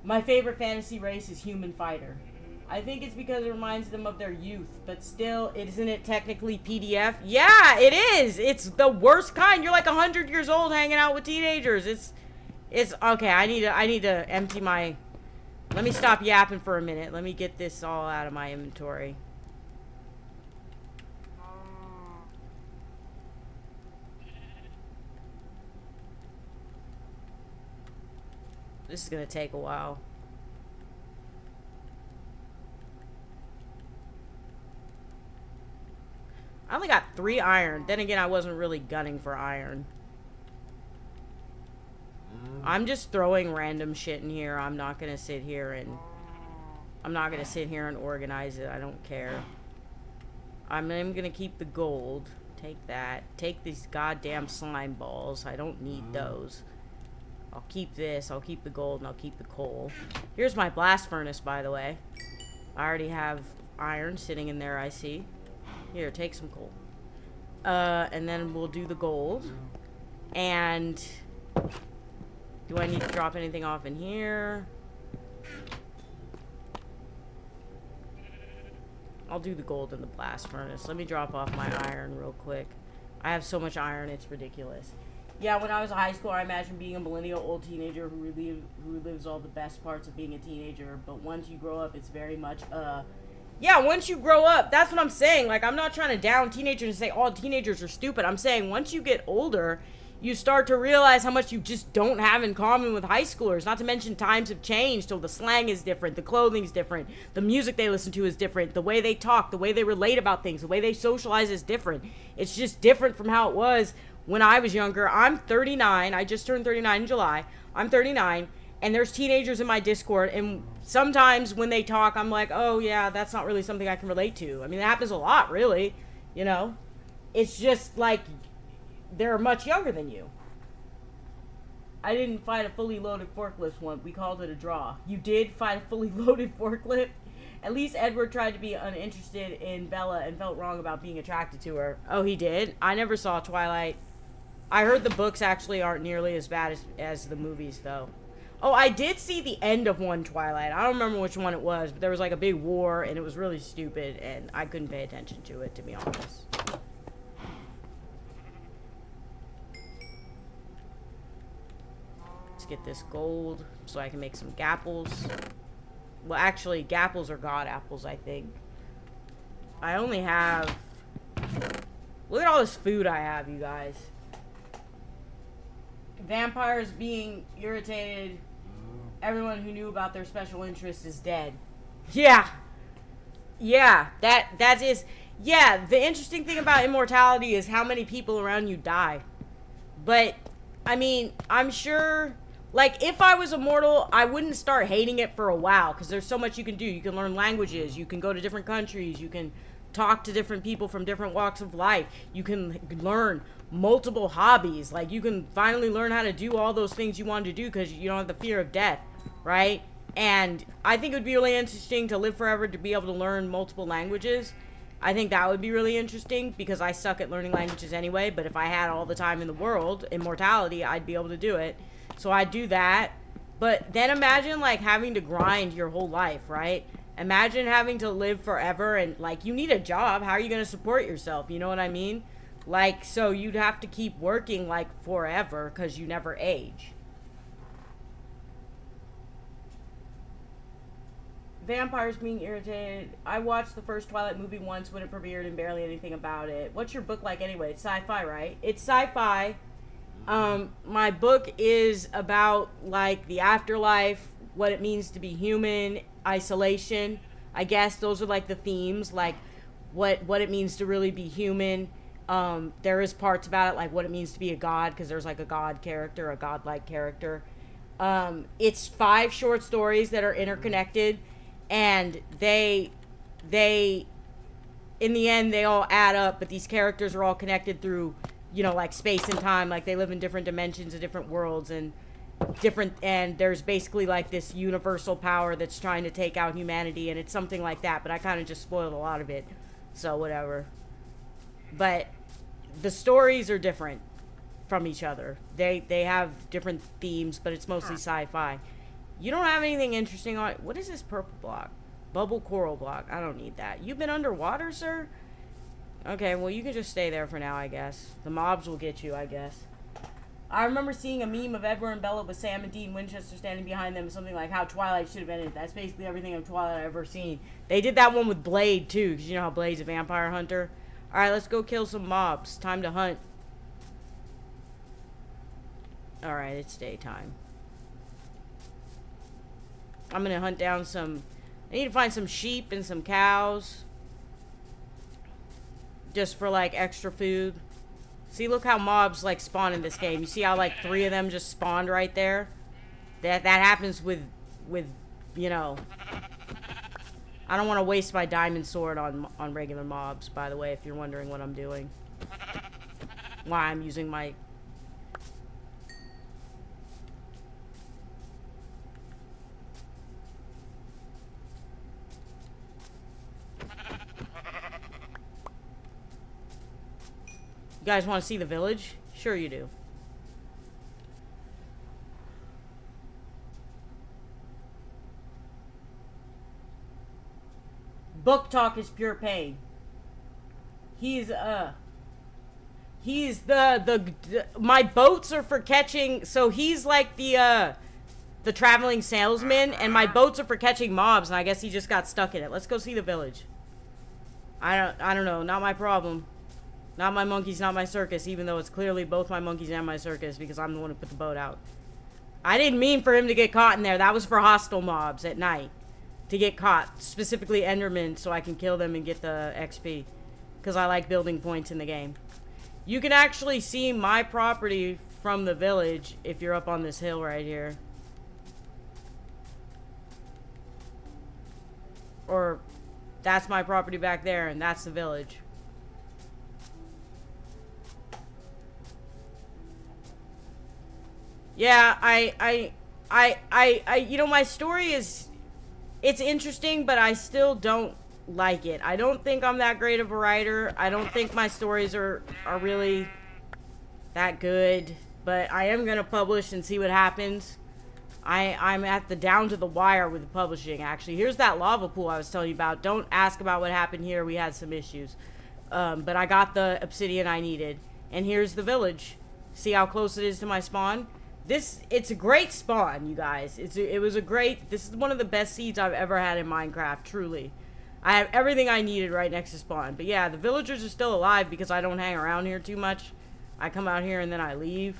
My favorite fantasy race is Human Fighter. I think it's because it reminds them of their youth, but still, isn't it technically PDF? Yeah, it is! It's the worst kind. You're like 100 years old hanging out with teenagers. It's okay, I need to empty my... Let me stop yapping for a minute. Let me get this all out of my inventory. This is gonna take a while. I only got 3 iron. Then again, I wasn't really gunning for iron. I'm just throwing random shit in here. I'm not gonna sit here and organize it. I don't care. I'm gonna keep the gold. Take that. Take these goddamn slime balls. I don't need those. I'll keep this. I'll keep the gold, and I'll keep the coal. Here's my blast furnace, by the way. I already have iron sitting in there, I see. Here, take some coal. And then we'll do the gold. And do I need to drop anything off in here? I'll do the gold in the blast furnace. Let me drop off my iron real quick. I have so much iron, it's ridiculous. Yeah, when I was in high school, I imagined being a millennial old teenager who relives all the best parts of being a teenager. But once you grow up, it's very much, yeah, once you grow up, that's what I'm saying. Like, I'm not trying to down teenagers and say all teenagers are stupid. I'm saying once you get older, you start to realize how much you just don't have in common with high schoolers. Not to mention times have changed, so the slang is different, the clothing's different, the music they listen to is different, the way they talk, the way they relate about things, the way they socialize is different. It's just different from how it was when I was younger. I'm 39. I just turned 39 in July. I'm 39, And there's teenagers in my Discord, and sometimes when they talk, I'm like, oh yeah, that's not really something I can relate to. I mean, it happens a lot, really, you know? It's just like, they're much younger than you. I didn't fight a fully loaded forklift once. We called it a draw. You did fight a fully loaded forklift? At least Edward tried to be uninterested in Bella and felt wrong about being attracted to her. Oh, he did? I never saw Twilight. I heard the books actually aren't nearly as bad as the movies, though. Oh, I did see the end of one Twilight. I don't remember which one it was, but there was like a big war, and it was really stupid, and I couldn't pay attention to it, to be honest. Let's get this gold so I can make some gapples. Well, actually, gapples are god apples, I think. I only have... Look at all this food I have, you guys. Vampires being irritated. Everyone who knew about their special interest is dead. Yeah. Yeah, that is... Yeah, the interesting thing about immortality is how many people around you die. But, I mean, I'm sure... Like, if I was immortal, I wouldn't start hating it for a while, because there's so much you can do. You can learn languages, you can go to different countries, you can talk to different people from different walks of life, you can learn multiple hobbies. Like, you can finally learn how to do all those things you wanted to do because you don't have the fear of death, right? And I think it would be really interesting to live forever, to be able to learn multiple languages. I think that would be really interesting, because I suck at learning languages anyway, but if I had all the time in the world, immortality, I'd be able to do it. So I do that. But then imagine, like, having to grind your whole life, right? Imagine having to live forever and, like, you need a job. How are you going to support yourself? You know what I mean? Like, so you'd have to keep working, like, forever because you never age. Vampires being irritated. I watched the first Twilight movie once when it premiered and barely anything about it. What's your book like anyway? It's sci-fi, right? It's sci-fi. My book is about, like, the afterlife, what it means to be human, isolation. I guess those are, like, the themes, like, what it means to really be human. There is parts about it, like, what it means to be a god, because there's, like, a god character, a godlike character. It's 5 short stories that are interconnected, and they, in the end, they all add up, but these characters are all connected through, you know, like space and time. Like, they live in different dimensions and different worlds and and there's basically like this universal power that's trying to take out humanity, and it's something like that, but I kind of just spoiled a lot of it, so whatever. But the stories are different from each other. They have different themes, but it's mostly sci-fi. You don't have anything interesting on... What is this purple block? Bubble coral block. I don't need that. You've been underwater, sir? Okay, well, you can just stay there for now, I guess. The mobs will get you, I guess. I remember seeing a meme of Edward and Bella with Sam and Dean Winchester standing behind them, something like how Twilight should have ended. That's basically everything of Twilight I've ever seen. They did that one with Blade, too, because you know how Blade's a vampire hunter. Alright, let's go kill some mobs. Time to hunt. Alright, it's daytime. I'm gonna hunt down some... I need to find some sheep and some cows. Just for, like, extra food. See, look how mobs, like, spawn in this game. You see how, like, 3 of them just spawned right there? That happens with, you know... I don't want to waste my diamond sword on regular mobs, by the way, if you're wondering what I'm doing. Why I'm using my... You guys want to see the village? Sure you do. Book talk is pure pain. He's my boats are for catching, so he's like the traveling salesman, and my boats are for catching mobs, and I guess he just got stuck in it. Let's go see the village. I don't know, not my problem. Not my monkeys, not my circus, even though it's clearly both my monkeys and my circus, because I'm the one who put the boat out. I didn't mean for him to get caught in there. That was for hostile mobs at night. To get caught. Specifically Endermen, so I can kill them and get the XP. Because I like building points in the game. You can actually see my property from the village if you're up on this hill right here. or that's my property back there, and that's the village. Yeah, you know, my story is, it's interesting, but I still don't like it. I don't think I'm that great of a writer. I don't think my stories are really that good, but I am gonna publish and see what happens. I'm at the down to the wire with the publishing, actually. Here's that lava pool I was telling you about. Don't ask about what happened here. We had some issues. But I got the obsidian I needed. And here's the village. See how close it is to my spawn? It's a great spawn, you guys. This is one of the best seeds I've ever had in Minecraft, truly. I have everything I needed right next to spawn. But yeah, the villagers are still alive because I don't hang around here too much. I come out here and then I leave.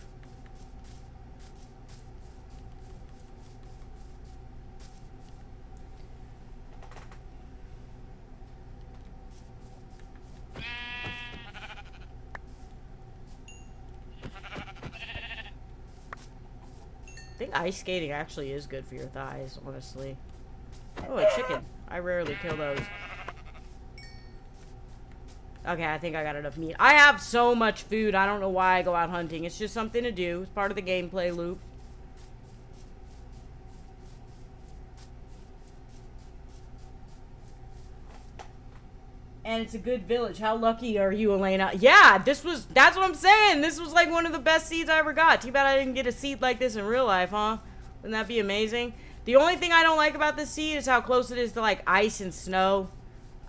I think ice skating actually is good for your thighs, honestly. Oh, a chicken. I rarely kill those. Okay, I think I got enough meat. I have so much food. I don't know why I go out hunting. It's just something to do. It's part of the gameplay loop. And it's a good village. How lucky are you, Elena? Yeah, that's what I'm saying. This was like one of the best seeds I ever got. Too bad I didn't get a seed like this in real life, huh? Wouldn't that be amazing? The only thing I don't like about this seed is how close it is to like ice and snow.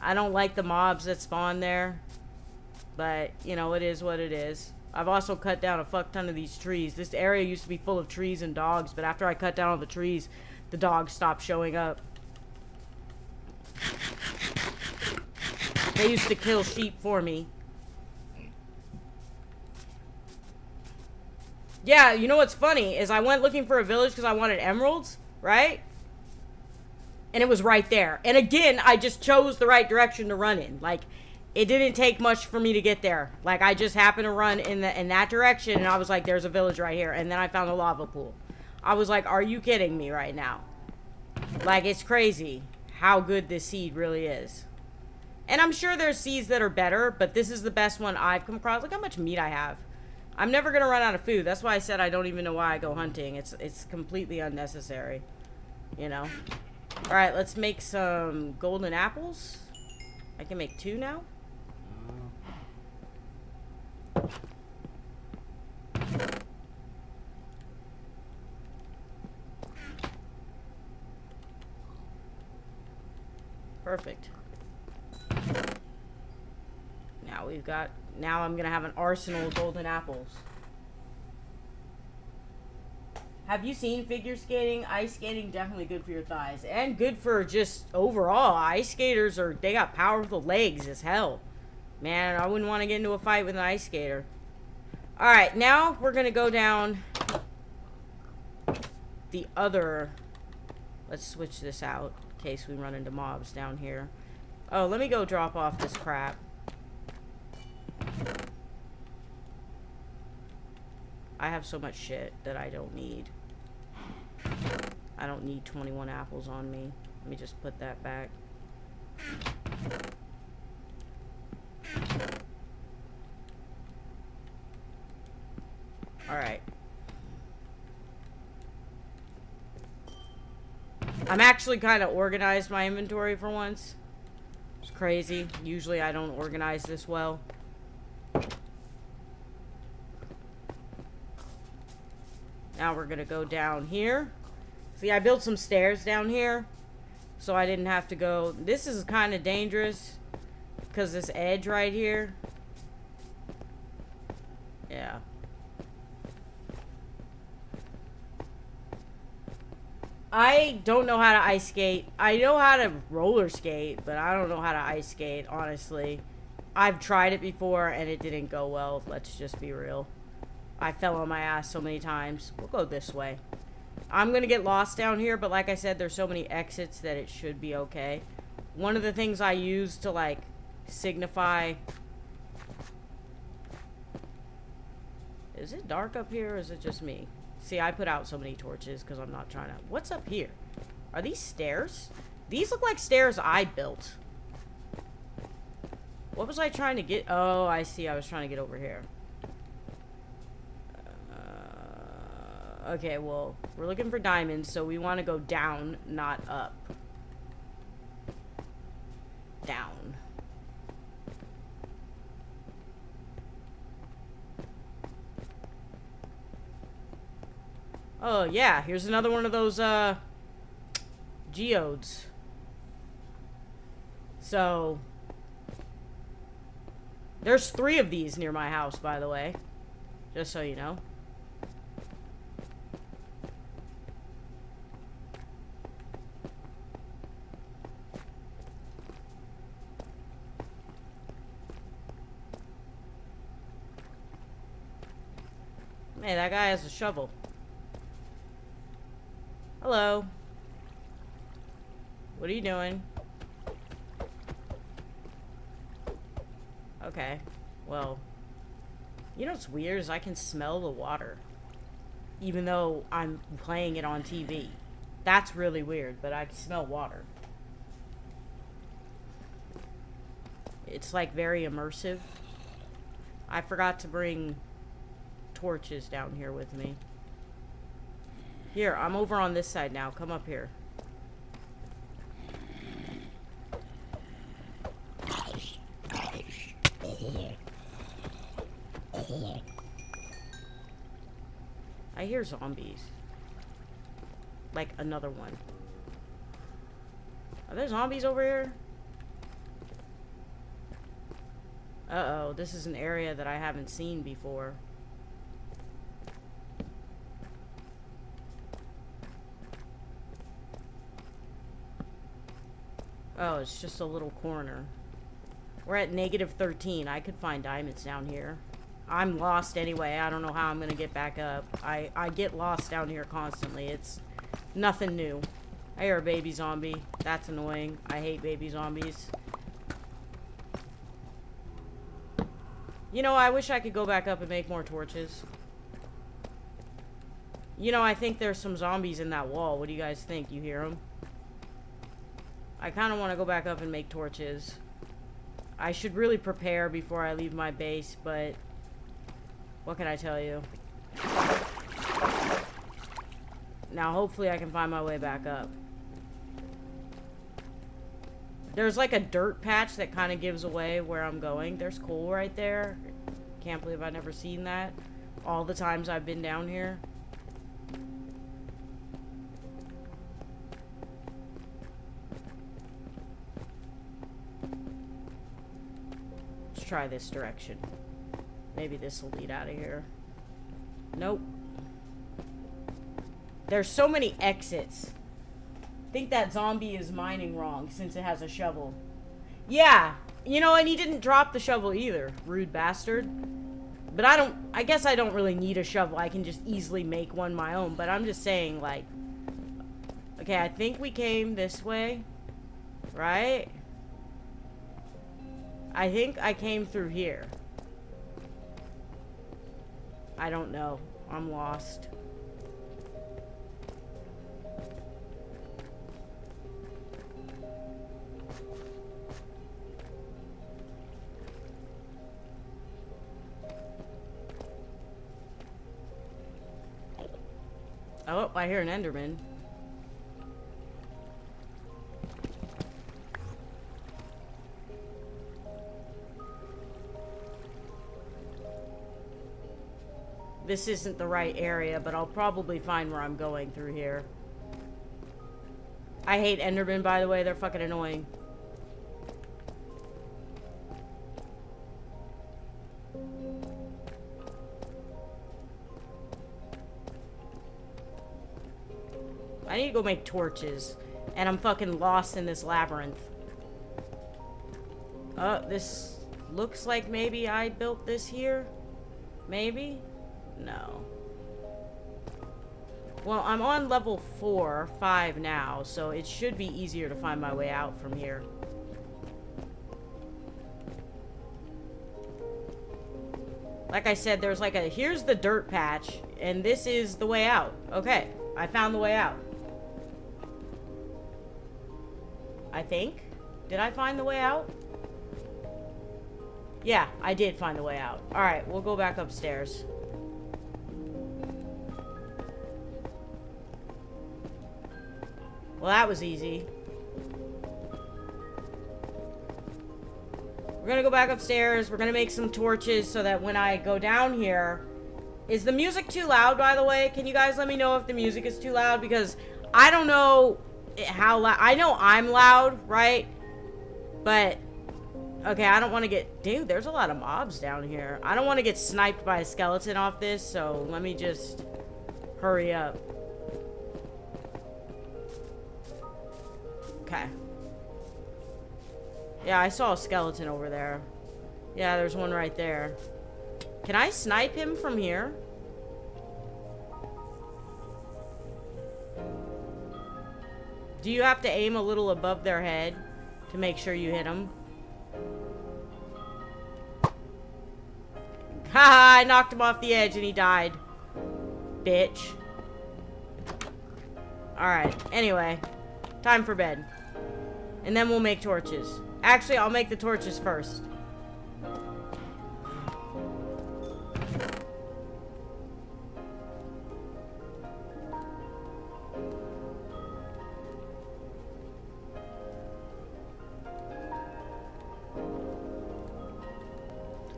I don't like the mobs that spawn there. But, you know, it is what it is. I've also cut down a fuck ton of these trees. This area used to be full of trees and dogs, but after I cut down all the trees, the dogs stopped showing up. They used to kill sheep for me. Yeah, you know what's funny is I went looking for a village because I wanted emeralds, right? And it was right there. And again, I just chose the right direction to run in. Like, it didn't take much for me to get there. Like, I just happened to run in that direction, and I was like, there's a village right here. And then I found a lava pool. I was like, are you kidding me right now? Like, it's crazy how good this seed really is. And I'm sure there's seeds that are better, but this is the best one I've come across. Look how much meat I have. I'm never going to run out of food. That's why I said I don't even know why I go hunting. It's completely unnecessary. You know? Alright, let's make some golden apples. I can make 2 now. Perfect. Now I'm gonna have an arsenal of golden apples. Have you seen figure skating? Ice skating, definitely good for your thighs. And good for just overall. Ice skaters they got powerful legs as hell. Man, I wouldn't want to get into a fight with an ice skater. Alright, now we're gonna go down the other. Let's switch this out in case we run into mobs down here. Oh, let me go drop off this crap. I have so much shit that I don't need. I don't need 21 apples on me. Let me just put that back. Alright. I'm actually kind of organized my inventory for once. It's crazy. Usually I don't organize this well. Now we're gonna go down here. See, I built some stairs down here, so I didn't have to go. This is kind of dangerous because this edge right here. Yeah. I don't know how to ice skate. I know how to roller skate, but I don't know how to ice skate, honestly. I've tried it before and it didn't go well. Let's just be real. I fell on my ass so many times. We'll go this way. I'm going to get lost down here, but like I said, there's so many exits that it should be okay. One of the things I use to, like, signify... Is it dark up here or is it just me? See, I put out so many torches because I'm not trying to... What's up here? Are these stairs? These look like stairs I built. What was I trying to get? Oh, I see. I was trying to get over here. Okay, well, we're looking for diamonds, so we want to go down, not up. Down. Oh, yeah, here's another one of those, geodes. So, there's 3 of these near my house, by the way. Just so you know. Hey, that guy has a shovel. Hello. What are you doing? Okay. Well, you know what's weird is I can smell the water. Even though I'm playing it on TV. That's really weird, but I can smell water. It's like very immersive. I forgot to bring torches down here with me. Here, I'm over on this side now. Come up here. I hear zombies. Like another one. Are there zombies over here? Uh-oh, this is an area that I haven't seen before. Oh, it's just a little corner. We're at -13. I could find diamonds down here. I'm lost anyway. I don't know how I'm gonna get back up. I get lost down here constantly. It's nothing new. I hear a baby zombie. That's annoying. I hate baby zombies. You know, I wish I could go back up and make more torches. You know, I think there's some zombies in that wall. What do you guys think? You hear them? I kind of want to go back up and make torches. I should really prepare before I leave my base, but what can I tell you? Now, hopefully I can find my way back up. There's like a dirt patch that kind of gives away where I'm going. There's coal right there. Can't believe I've never seen that. All the times I've been down here. Let's try this direction. Maybe this will lead out of here. Nope. There's so many exits. I think that zombie is mining wrong since it has a shovel. Yeah. You know, and he didn't drop the shovel either. Rude bastard. But I guess I don't really need a shovel. I can just easily make one my own. But I'm just saying, like, okay, I think we came this way. Right? I think I came through here. I don't know. I'm lost. Oh, I hear an Enderman. This isn't the right area, but I'll probably find where I'm going through here. I hate Endermen, by the way. They're fucking annoying. I need to go make torches. And I'm fucking lost in this labyrinth. This looks like maybe I built this here. Maybe? No. Well, I'm on level 4, 5 now, so it should be easier to find my way out from here. Like I said, there's like a... Here's the dirt patch, and this is the way out. Okay, I found the way out. I think. Did I find the way out? Yeah, I did find the way out. Alright, we'll go back upstairs. Well, that was easy. We're gonna go back upstairs. We're gonna make some torches so that when I go down here... Is the music too loud, by the way? Can you guys let me know if the music is too loud? Because I don't know how loud... I know I'm loud, right? But... Okay, I don't want to get... Dude, there's a lot of mobs down here. I don't want to get sniped by a skeleton off this, so let me just hurry up. Okay. Yeah, I saw a skeleton over there. Yeah, there's one right there. Can I snipe him from here? Do you have to aim a little above their head to make sure you hit them? Haha, I knocked him off the edge and he died. Bitch. Alright, anyway. Time for bed. And then we'll make torches. Actually, I'll make the torches first.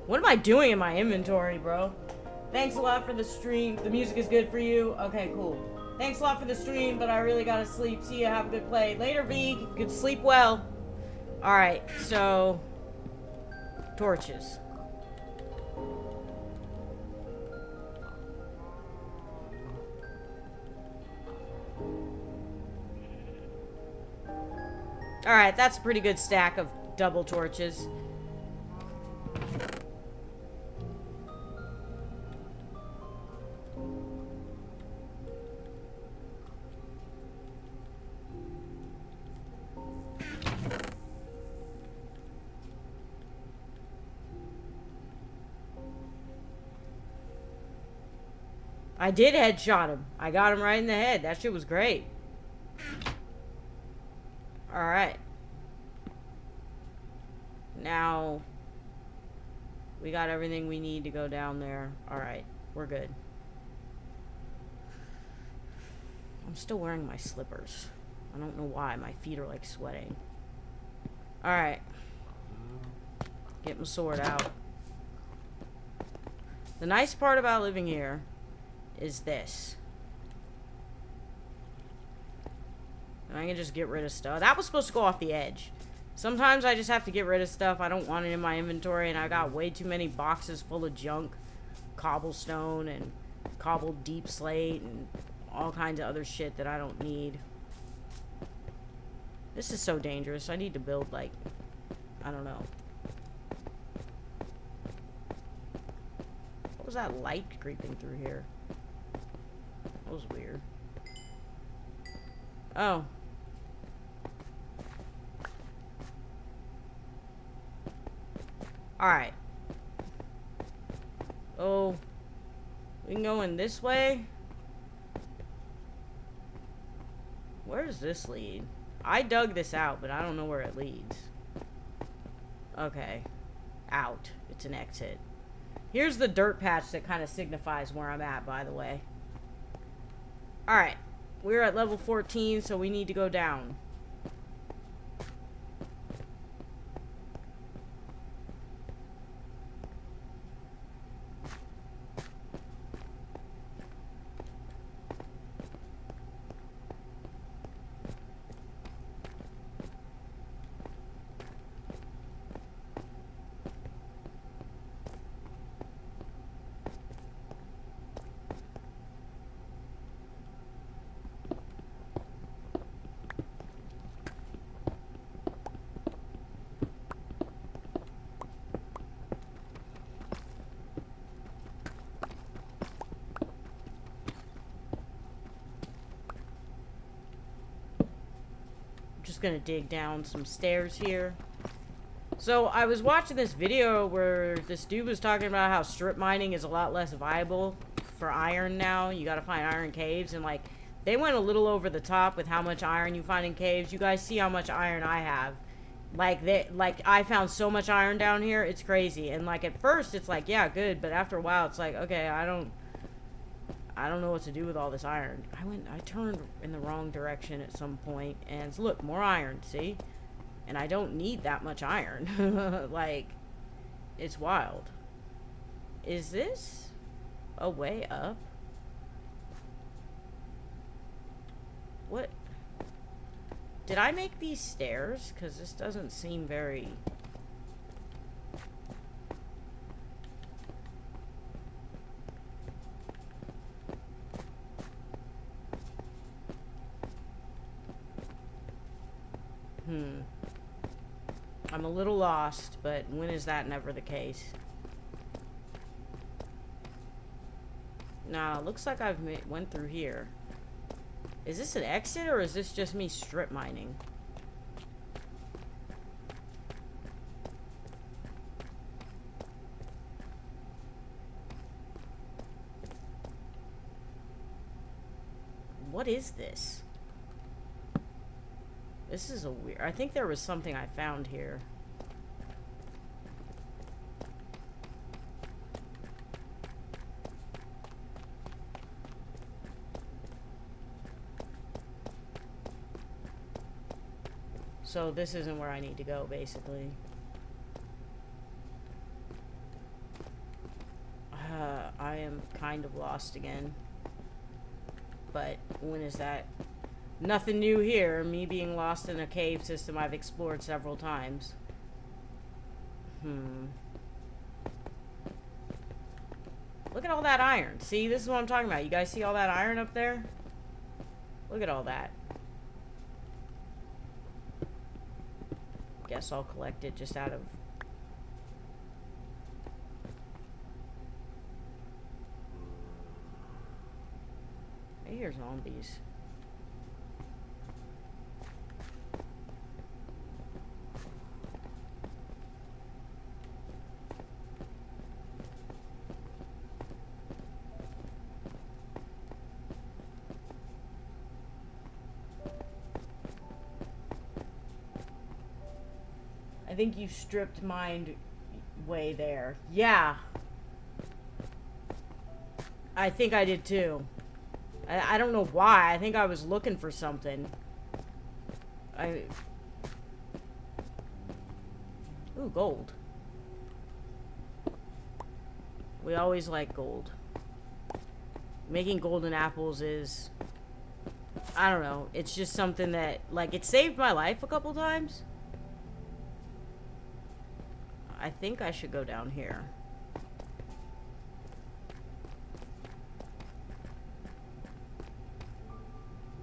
What am I doing in my inventory, bro? Thanks a lot for the stream. The music is good for you. Okay, cool. Thanks a lot for the stream, but I really gotta sleep. See ya, have a good play. Later, V. Good sleep well. Alright, so... Torches. Alright, that's a pretty good stack of double torches. I did headshot him. I got him right in the head. That shit was great. Alright. Now, we got everything we need to go down there. Alright, we're good. I'm still wearing my slippers. I don't know why. My feet are like sweating. Alright. Get my sword out. The nice part about living here is this. And I can just get rid of stuff. That was supposed to go off the edge. Sometimes I just have to get rid of stuff. I don't want it in my inventory, and I got way too many boxes full of junk. Cobblestone and cobbled deep slate and all kinds of other shit that I don't need. This is so dangerous. I need to build, like, I don't know. What was that light creeping through here? That was weird. Oh. Alright. Oh. We can go in this way? Where does this lead? I dug this out, but I don't know where it leads. Okay. Out. It's an exit. Here's the dirt patch that kind of signifies where I'm at, by the way. Alright. We're at level 14, so we need to go down. Just gonna dig down some stairs here. So I was watching this video where this dude was talking about how strip mining is a lot less viable for iron now. You gotta find iron caves, and like They went a little over the top with how much iron you find in caves. You guys see how much iron I have. Like I found so much iron down here, it's crazy. And like at first it's like, yeah, good, but after a while it's like, okay, I don't know what to do with all this iron. I turned in the wrong direction at some point, and look, more iron, see? And I don't need that much iron. Like, it's wild. Is this a way up? What? Did I make these stairs? Because this doesn't seem very... I'm a little lost, but when is that never the case? Nah, looks like I've went through here. Is this an exit, or is this just me strip mining? What is this? This is a weird... I think there was something I found here. So this isn't where I need to go, basically. I am kind of lost again. But when is that? Nothing new here. Me being lost in a cave system I've explored several times. Look at all that iron. See, this is what I'm talking about. You guys see all that iron up there? Look at all that. Guess I'll collect it just out of... I hear zombies. I think you stripped mined way there. Yeah. I think I did too. I don't know why. I think I was looking for something. Ooh, gold. We always like gold. Making golden apples is... I don't know. It's just something that... Like, it saved my life a couple times. I think I should go down here.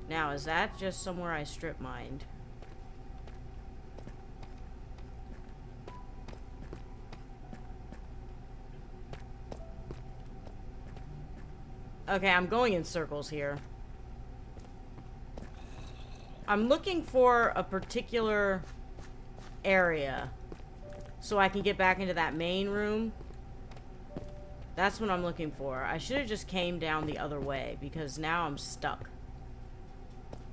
Now, is that just somewhere I strip mined? Okay, I'm going in circles here. I'm looking for a particular area so I can get back into that main room. That's what I'm looking for. I should have just came down the other way because now I'm stuck.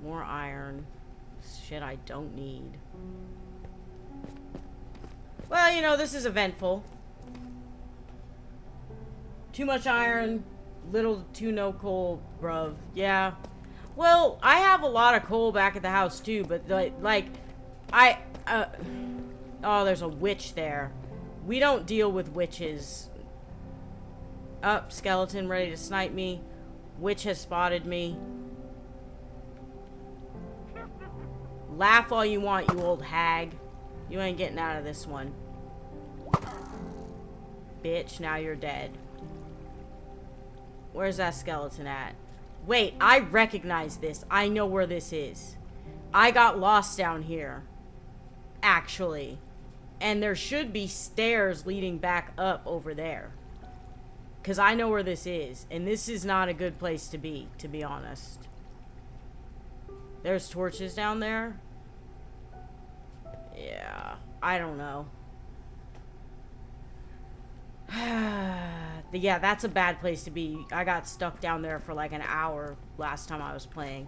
More iron. Shit I don't need. Well, you know, this is eventful. Too much iron, little to no coal, bruv. Yeah. Well, I have a lot of coal back at the house too, but like, oh, there's a witch there. We don't deal with witches. Up, skeleton ready to snipe me. Witch has spotted me. Laugh all you want, you old hag. You ain't getting out of this one. Bitch, now you're dead. Where's that skeleton at? Wait, I recognize this. I know where this is. I got lost down here. Actually. And there should be stairs leading back up over there. Because I know where this is. And this is not a good place to be honest. There's torches down there. Yeah, I don't know. Yeah, that's a bad place to be. I got stuck down there for like an hour last time I was playing.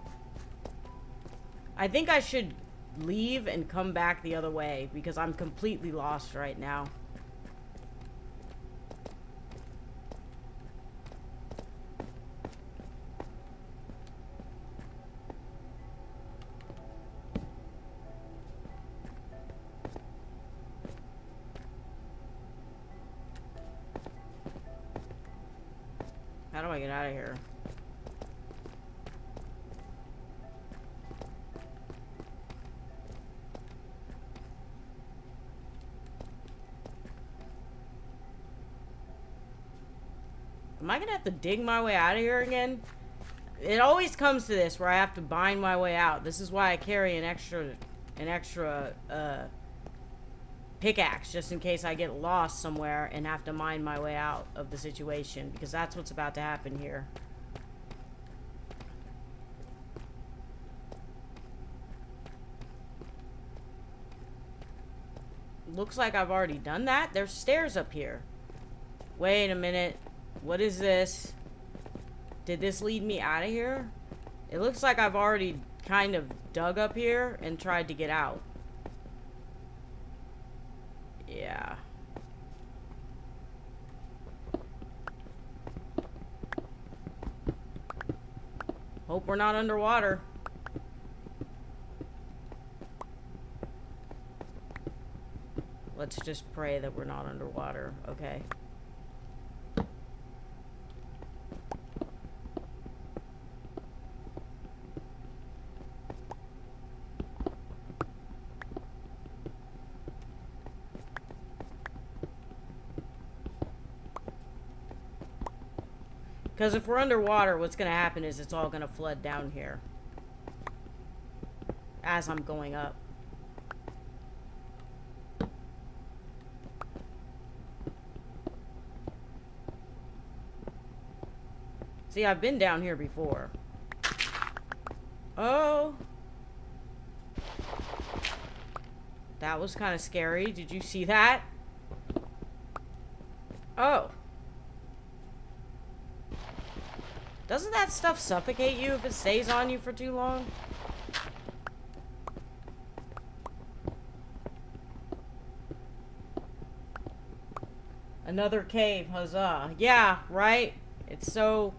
I think I should leave and come back the other way because I'm completely lost right now. How do I get out of here? Am I gonna have to dig my way out of here again? It always comes to this where I have to bind my way out. This is why I carry an extra pickaxe just in case I get lost somewhere and have to mine my way out of the situation, because that's what's about to happen here. Looks like I've already done that. There's stairs up here. Wait a minute. What is this? Did this lead me out of here? It looks like I've already kind of dug up here and tried to get out. Yeah. Hope we're not underwater. Let's just pray that we're not underwater. Okay. Because if we're underwater, what's going to happen is it's all going to flood down here. As I'm going up. See, I've been down here before. Oh. That was kind of scary. Did you see that? Oh. Doesn't that stuff suffocate you if it stays on you for too long? Another cave, huzzah. Yeah, right? It's so...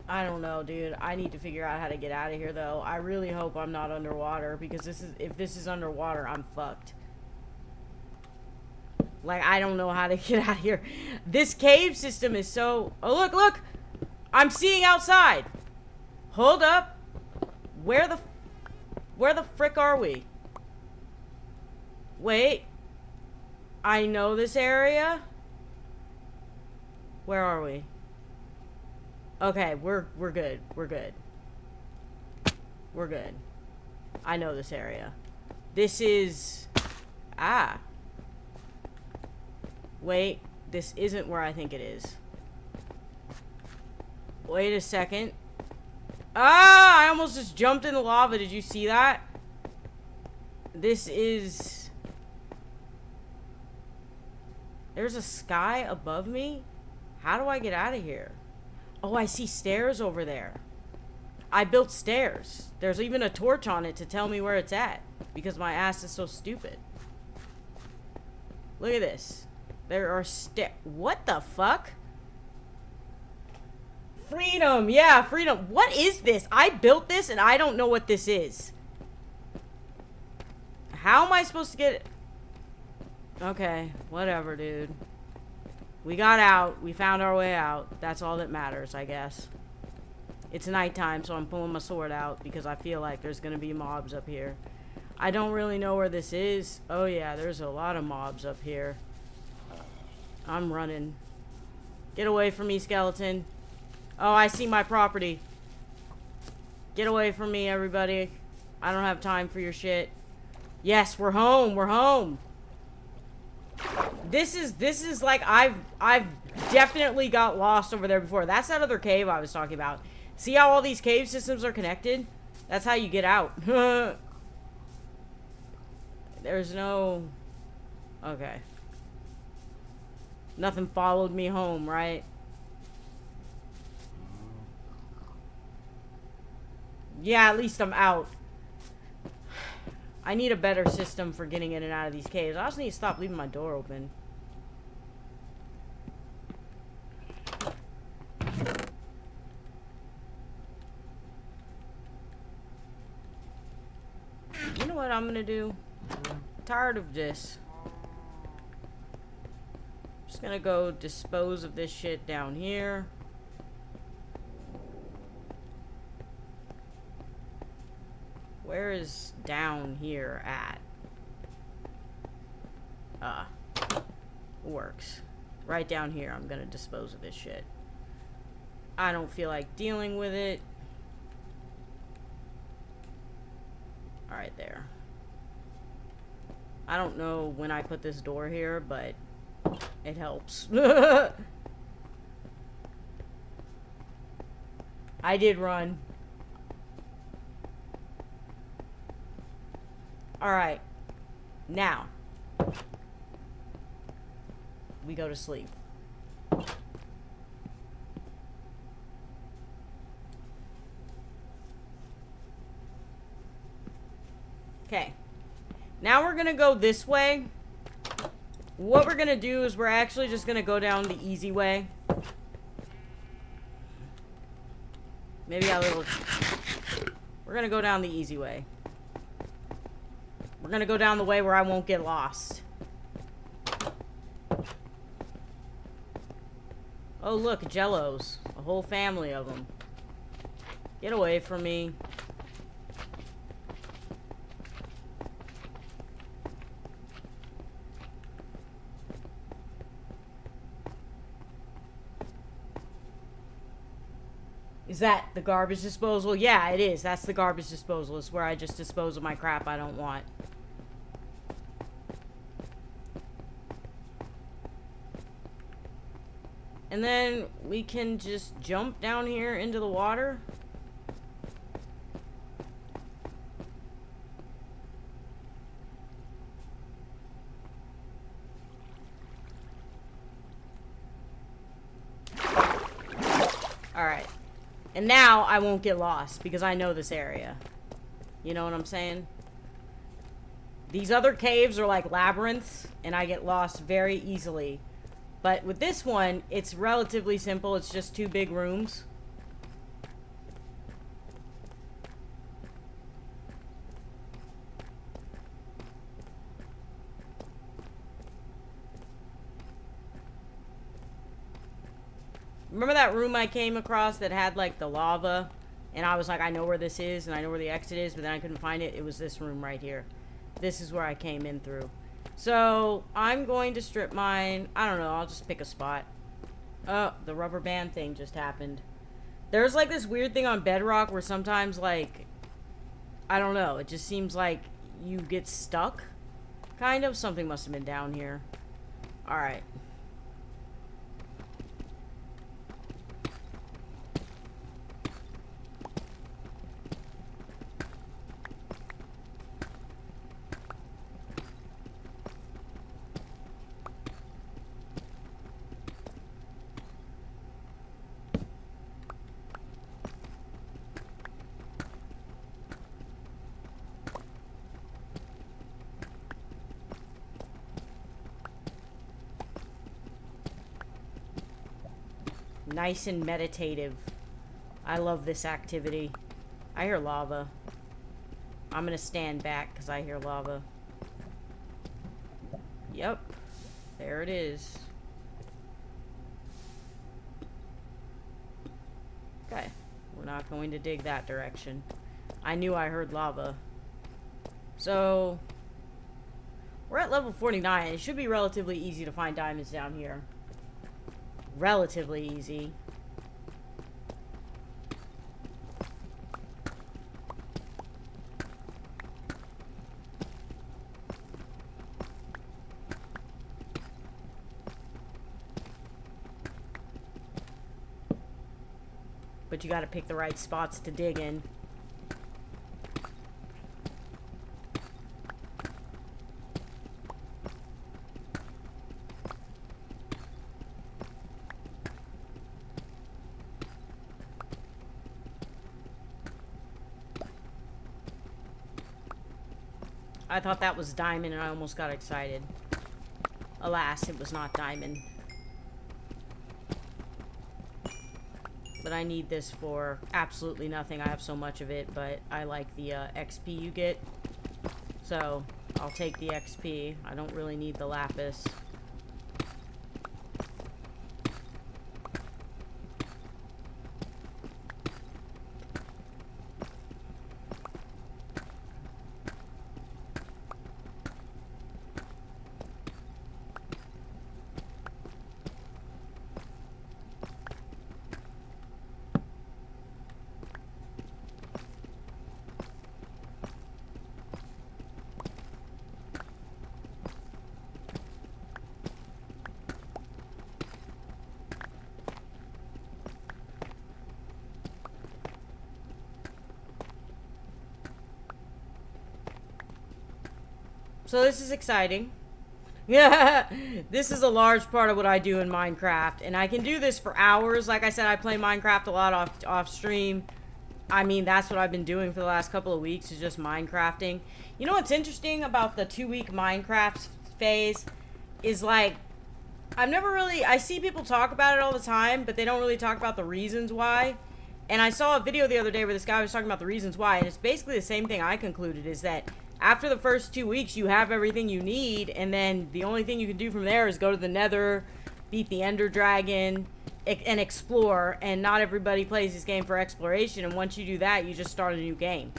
I don't know, dude. I need to figure out how to get out of here, though. I really hope I'm not underwater, because if this is underwater, I'm fucked. Like, I don't know how to get out of here. This cave system is so... Oh, look, look! I'm seeing outside! Hold up! Where the frick are we? Wait. I know this area? Where are we? Okay, we're good. We're good. We're good. I know this area. This is... Ah. Wait, this isn't where I think it is. Wait a second. Ah! I almost just jumped in the lava. Did you see that? This is... There's a sky above me? How do I get out of here? Oh, I see stairs over there. I built stairs. There's even a torch on it to tell me where it's at. Because my ass is so stupid. Look at this. There are What the fuck? Freedom! Yeah, freedom. What is this? I built this and I don't know what this is. How am I supposed to get it? Okay, whatever, dude. We got out. We found our way out. That's all that matters, I guess. It's nighttime, so I'm pulling my sword out because I feel like there's gonna be mobs up here. I don't really know where this is. Oh yeah, there's a lot of mobs up here. I'm running. Get away from me, skeleton. Oh, I see my property. Get away from me, everybody. I don't have time for your shit. Yes, we're home. We're home. This is like I've definitely got lost over there before. That's that other cave I was talking about. See how all these cave systems are connected? That's how you get out. There's no... Okay. Nothing followed me home, right? Yeah, at least I'm out. I need a better system for getting in and out of these caves. I also need to stop leaving my door open. You know what I'm gonna do? I'm tired of this. Just gonna go dispose of this shit down here. Where is down here at? Works. Right down here, I'm gonna dispose of this shit. I don't feel like dealing with it. Alright, there. I don't know when I put this door here, but it helps. I did run. Alright. Now. We go to sleep. Okay. Now we're gonna go this way. What we're gonna do is we're actually just gonna go down the easy way. Maybe a little... We're gonna go down the easy way. We're gonna go down the way where I won't get lost. Oh, look, Jellos. A whole family of them. Get away from me. Is that the garbage disposal? Yeah, it is. That's the garbage disposal. It's where I just dispose of my crap I don't want. And then we can just jump down here into the water. Alright. And now I won't get lost because I know this area. You know what I'm saying? These other caves are like labyrinths and I get lost very easily. But with this one, it's relatively simple. It's just 2 big rooms. Remember that room I came across that had like the lava? And I was like, I know where this is and I know where the exit is, but then I couldn't find it. It was this room right here. This is where I came in through. So, I'm going to strip mine. I don't know, I'll just pick a spot. Oh, the rubber band thing just happened. There's like this weird thing on Bedrock where sometimes like, I don't know, it just seems like you get stuck. Kind of. Something must have been down here. Alright. Nice and meditative. I love this activity. I hear lava. I'm gonna stand back because I hear lava. Yep. There it is. Okay. We're not going to dig that direction. I knew I heard lava. So, we're at level 49. It should be relatively easy to find diamonds down here. Relatively easy. But you gotta pick the right spots to dig in. I thought that was diamond and I almost got excited. Alas, it was not diamond. But I need this for absolutely nothing. I have so much of it, but I like the XP you get. So, I'll take the XP. I don't really need the lapis. So this is exciting. Yeah, this is a large part of what I do in Minecraft, and I can do this for hours. Like I said, I play Minecraft a lot off stream. I mean, that's what I've been doing for the last couple of weeks, is just Minecrafting. You know what's interesting about the 2-week Minecraft phase is, like, I see people talk about it all the time, but they don't really talk about the reasons why. And I saw a video the other day where this guy was talking about the reasons why, and it's basically the same thing I concluded, is that after the first 2 weeks, you have everything you need, and then the only thing you can do from there is go to the Nether, beat the Ender Dragon, and explore. And not everybody plays this game for exploration, and once you do that, you just start a new game.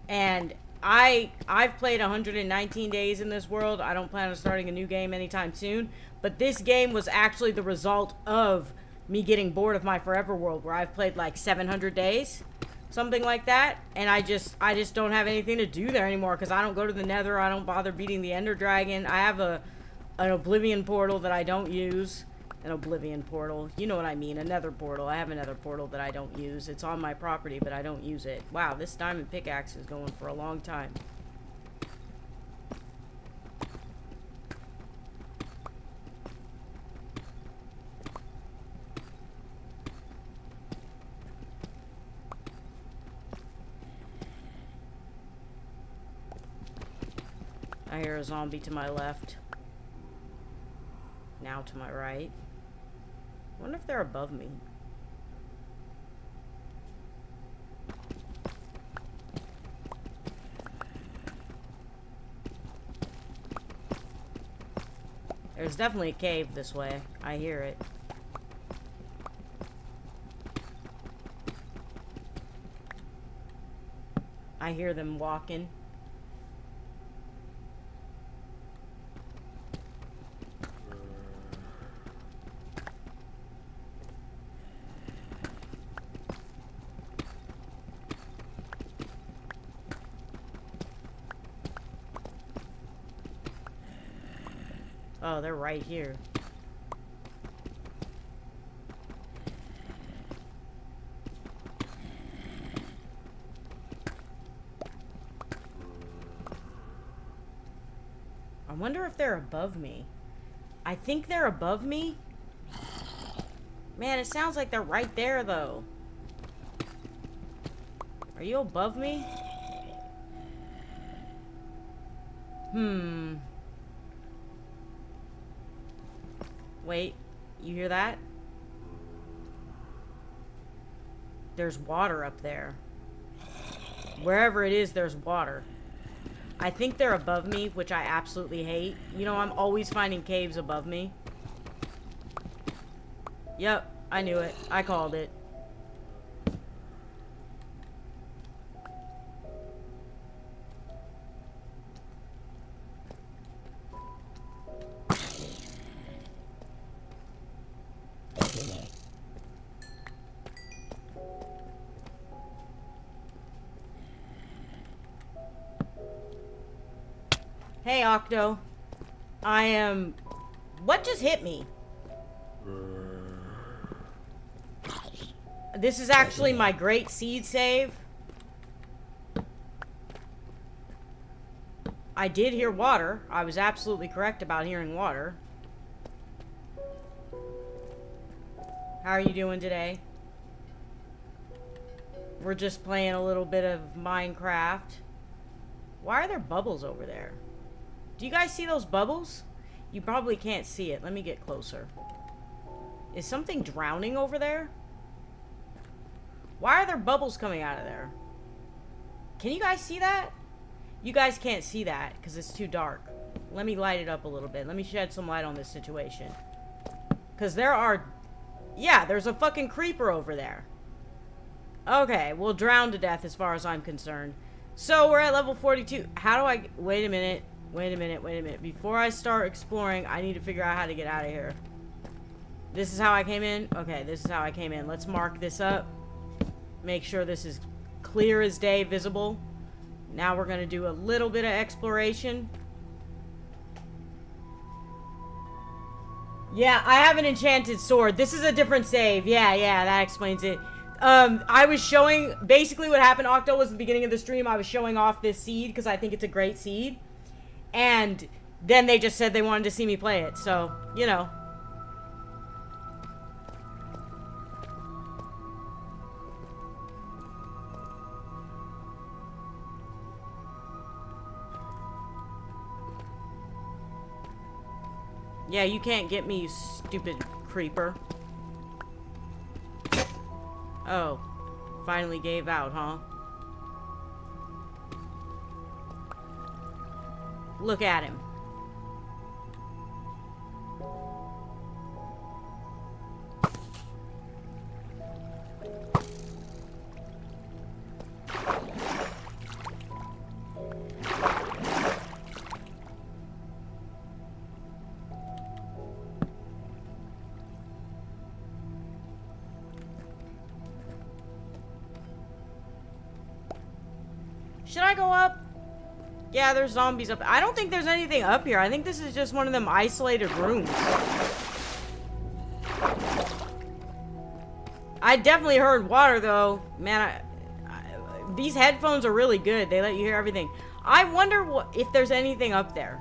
And I've played 119 days in this world. I don't plan on starting a new game anytime soon, but this game was actually the result of me getting bored of my Forever World, where I've played like 700 days. Something like that, and I just don't have anything to do there anymore, because I don't go to the Nether, I don't bother beating the Ender Dragon. I have an Oblivion portal that I don't use. An Oblivion portal, you know what I mean, a Nether portal. I have a Nether portal that I don't use. It's on my property, but I don't use it. Wow, this diamond pickaxe is going for a long time. I hear a zombie to my left. Now to my right. I wonder if they're above me. There's definitely a cave this way. I hear it. I hear them walking. Oh, they're right here. I wonder if they're above me. I think they're above me. Man, it sounds like they're right there, though. Are you above me? Wait, you hear that? There's water up there. Wherever it is, there's water. I think they're above me, which I absolutely hate. You know, I'm always finding caves above me. Yep, I knew it. I called it. Hey, Octo. I am... What just hit me? This is actually my great seed save. I did hear water. I was absolutely correct about hearing water. How are you doing today? We're just playing a little bit of Minecraft. Why are there bubbles over there? Do you guys see those bubbles? You probably can't see it. Let me get closer. Is something drowning over there? Why are there bubbles coming out of there? Can you guys see that? You guys can't see that because it's too dark. Let me light it up a little bit. Let me shed some light on this situation. Because there are... Yeah, there's a fucking creeper over there. Okay, we'll drown to death as far as I'm concerned. So, we're at level 42. How do I... Wait a minute. Wait a minute. Wait a minute. Before I start exploring, I need to figure out how to get out of here. This is how I came in? Okay, this is how I came in. Let's mark this up. Make sure this is clear as day, visible. Now we're going to do a little bit of exploration. Yeah, I have an enchanted sword. This is a different save. Yeah, that explains it. I was showing... Basically what happened, Octo, was the beginning of the stream. I was showing off this seed because I think it's a great seed. And then they just said they wanted to see me play it. So, you know... Yeah, you can't get me, you stupid creeper. Oh. Finally gave out, huh? Look at him. Should I go up? Yeah, there's zombies up. I don't think there's anything up here. I think this is just one of them isolated rooms. I definitely heard water, though. Man, these headphones are really good. They let you hear everything. I wonder if there's anything up there.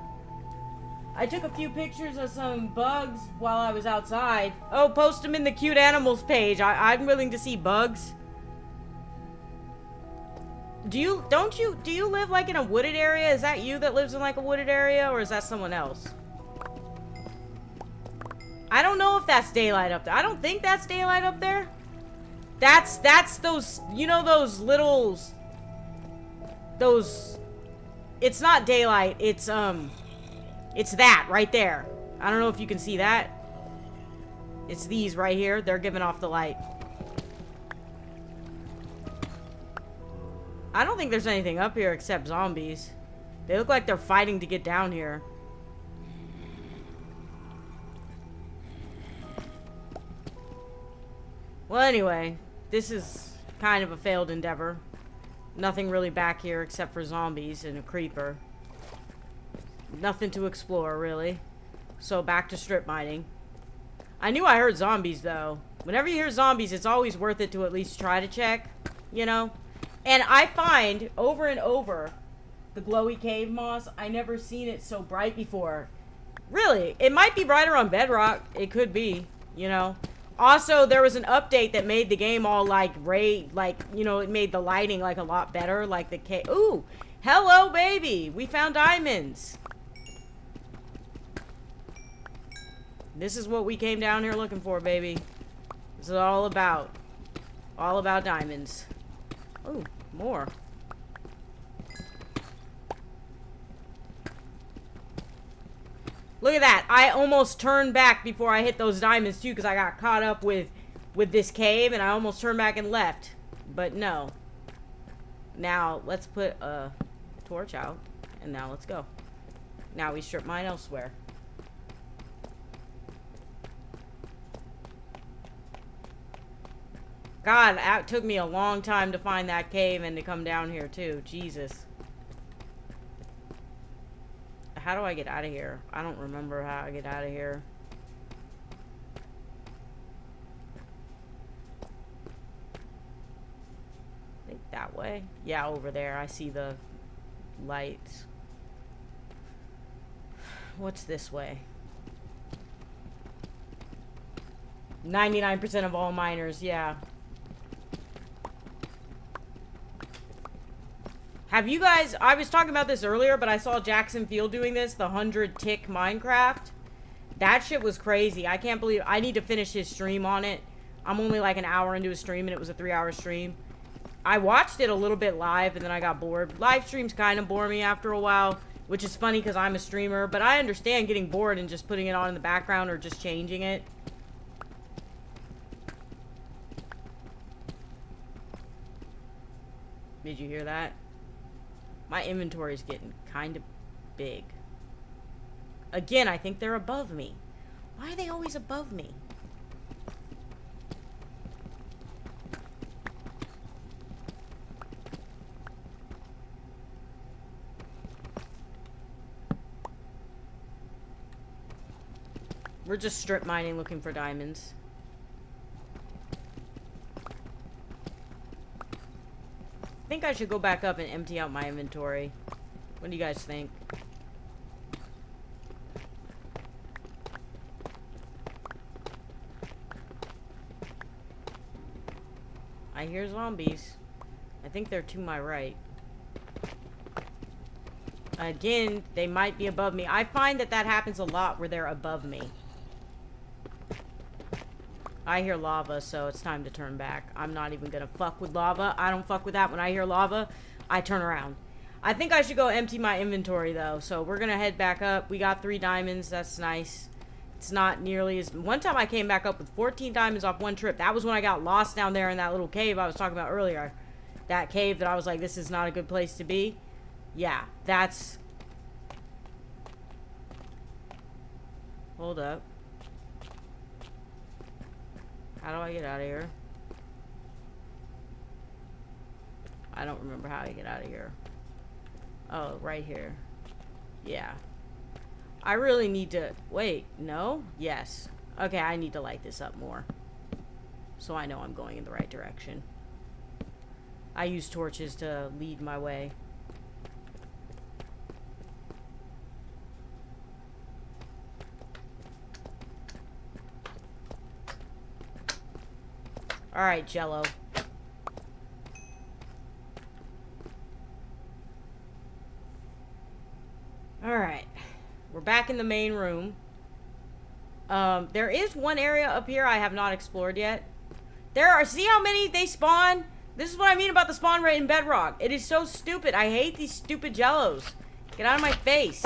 I took a few pictures of some bugs while I was outside. Oh, post them in the cute animals page. I'm willing to see bugs. Do you live like in a wooded area? Is that you that lives in like a wooded area, or is that someone else? I don't know if that's daylight up there. I don't think that's daylight up there. That's those, you know, those little, it's not daylight, it's that right there. I don't know if you can see that. It's these right here. They're giving off the light. I don't think there's anything up here except zombies. They look like they're fighting to get down here. Well, anyway, this is kind of a failed endeavor. Nothing really back here except for zombies and a creeper. Nothing to explore, really. So back to strip mining. I knew I heard zombies, though. Whenever you hear zombies, it's always worth it to at least try to check, you know? And I find, over and over, the glowy cave moss, I never seen it so bright before. Really, it might be brighter on Bedrock. It could be, you know. Also, there was an update that made the game all, like, you know, it made the lighting, like, a lot better. Like, the cave. Ooh, hello, baby. We found diamonds. This is what we came down here looking for, baby. This is all about diamonds. Ooh. More. Look at that. I almost turned back before I hit those diamonds too, because I got caught up with this cave and I almost turned back and left. But no. Now let's put a torch out and now let's go. Now we strip mine elsewhere. God, it took me a long time to find that cave and to come down here, too. Jesus. How do I get out of here? I don't remember how I get out of here. I think that way. Yeah, over there. I see the lights. What's this way? 99% of all miners, yeah. Have you guys... I was talking about this earlier, but I saw Jackson Field doing this. The 100 tick Minecraft. That shit was crazy. I can't believe... I need to finish his stream on it. I'm only like an hour into a stream, and it was a 3-hour stream. I watched it a little bit live, and then I got bored. Live streams kind of bore me after a while, which is funny because I'm a streamer. But I understand getting bored and just putting it on in the background or just changing it. Did you hear that? My inventory is getting kind of big. Again, I think they're above me. Why are they always above me? We're just strip mining looking for diamonds. I think I should go back up and empty out my inventory. What do you guys think? I hear zombies. I think they're to my right. Again, they might be above me. I find that that happens a lot where they're above me. I hear lava, so it's time to turn back. I'm not even gonna fuck with lava. I don't fuck with that. When I hear lava, I turn around. I think I should go empty my inventory, though. So we're gonna head back up. We got 3 diamonds. That's nice. It's not nearly as... One time I came back up with 14 diamonds off one trip. That was when I got lost down there in that little cave I was talking about earlier. That cave that I was like, this is not a good place to be. Yeah, that's... Hold up. How do I get out of here? I don't remember how to get out of here. Oh, right here. Yeah. I really need to... Wait, no? Yes. Okay, I need to light this up more. So I know I'm going in the right direction. I use torches to lead my way. Alright, Jello. Alright. We're back in the main room. There is one area up here I have not explored yet. There are... See how many they spawn? This is what I mean about the spawn rate in Bedrock. It is so stupid. I hate these stupid Jellos. Get out of my face.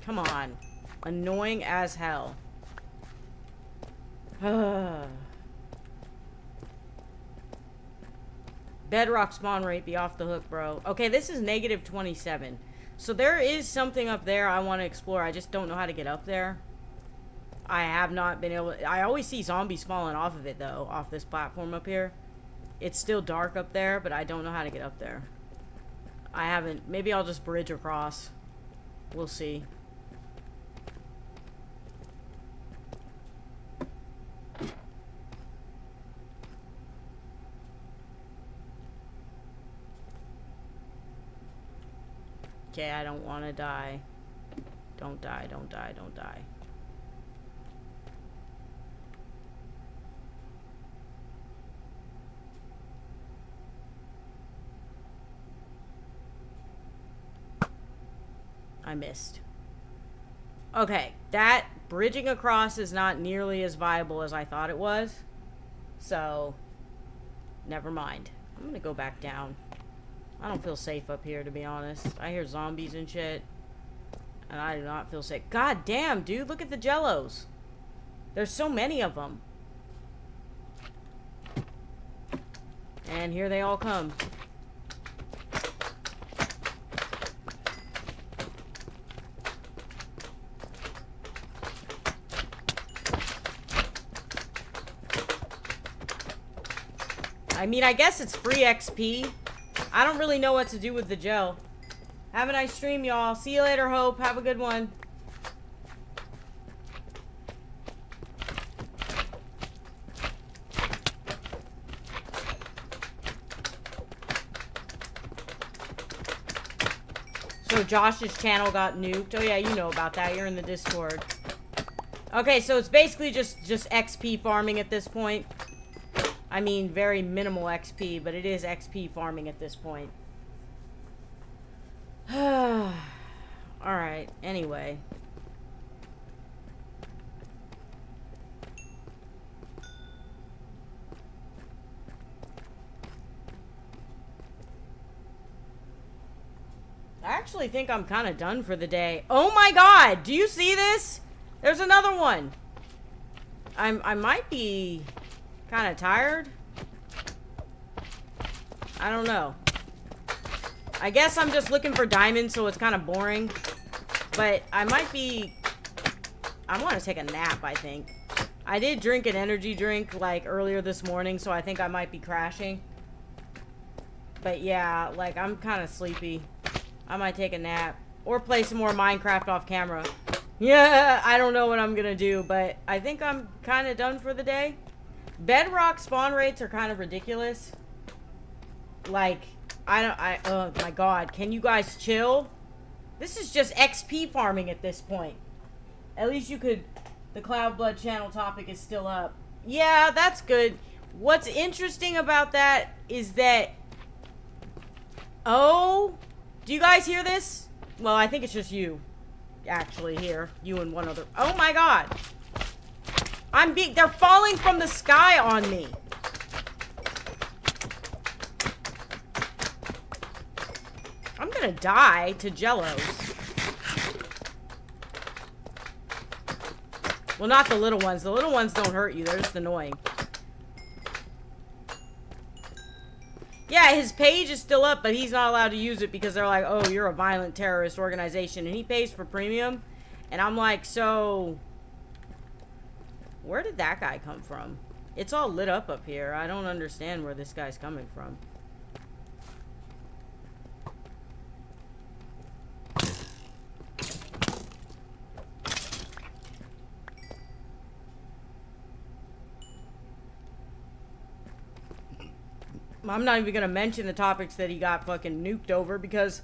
Come on. Annoying as hell. Bedrock spawn rate be off the hook, bro. Okay, this is negative 27. So there is something up there I want to explore. I just don't know how to get up there. I have not been able... I always see zombies falling off of it, though. Off this platform up here. It's still dark up there, but I don't know how to get up there. I haven't... Maybe I'll just bridge across. We'll see. Okay, I don't want to die. Don't die, don't die, don't die. I missed. Okay, that bridging across is not nearly as viable as I thought it was. So, never mind. I'm gonna go back down. I don't feel safe up here, to be honest. I hear zombies and shit. And I do not feel safe. God damn, dude. Look at the Jellos. There's so many of them. And here they all come. I mean, I guess it's free XP. I don't really know what to do with the gel. Have a nice stream, y'all. See you later, Hope. Have a good one. So Josh's channel got nuked. Oh yeah, you know about that. You're in the Discord. Okay, so it's basically just XP farming at this point. I mean, very minimal XP, but it is XP farming at this point. Alright, anyway. I actually think I'm kind of done for the day. Oh my god! Do you see this? There's another one. I might be kind of tired. I don't know. I guess I'm just looking for diamonds, so it's kind of boring. But I might be... I want to take a nap, I think. I did drink an energy drink, like, earlier this morning, so I think I might be crashing. But yeah, like, I'm kind of sleepy. I might take a nap. Or play some more Minecraft off camera. Yeah, I don't know what I'm gonna do, but I think I'm kind of done for the day. Bedrock spawn rates are kind of ridiculous. Like, oh my god, can you guys chill? This is just XP farming at this point. At least you could, the Cloudblood channel topic is still up. Yeah, that's good. What's interesting about that is that, oh, do you guys hear this? Well, I think it's just you. Actually here, you and one other. Oh my god, they're falling from the sky on me. I'm gonna die to Jellos. Well, not the little ones. The little ones don't hurt you, they're just annoying. Yeah, his page is still up, but he's not allowed to use it because they're like, oh, you're a violent terrorist organization. And he pays for premium. And I'm like, so... where did that guy come from? It's all lit up here. I don't understand where this guy's coming from. I'm not even gonna mention the topics that he got fucking nuked over because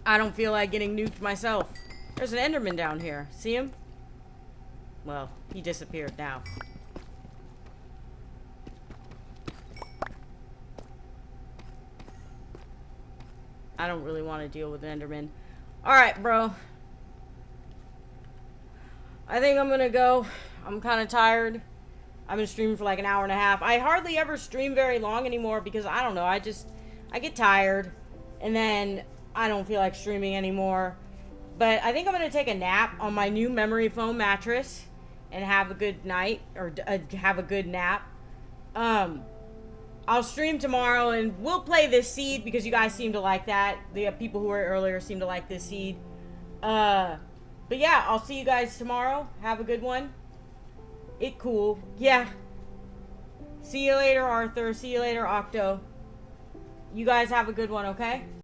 I don't feel like getting nuked myself. There's an Enderman down here. See him? Well, he disappeared now. I don't really want to deal with Enderman. Alright, bro. I think I'm gonna go. I'm kind of tired. I've been streaming for like an hour and a half. I hardly ever stream very long anymore because I don't know. I get tired and then I don't feel like streaming anymore. But I think I'm going to take a nap on my new memory foam mattress and have a good night or have a good nap. I'll stream tomorrow and we'll play this seed because you guys seem to like that. The people who were earlier seem to like this seed. But yeah, I'll see you guys tomorrow. Have a good one. It cool. Yeah. See you later, Arthur. See you later, Octo. You guys have a good one, okay?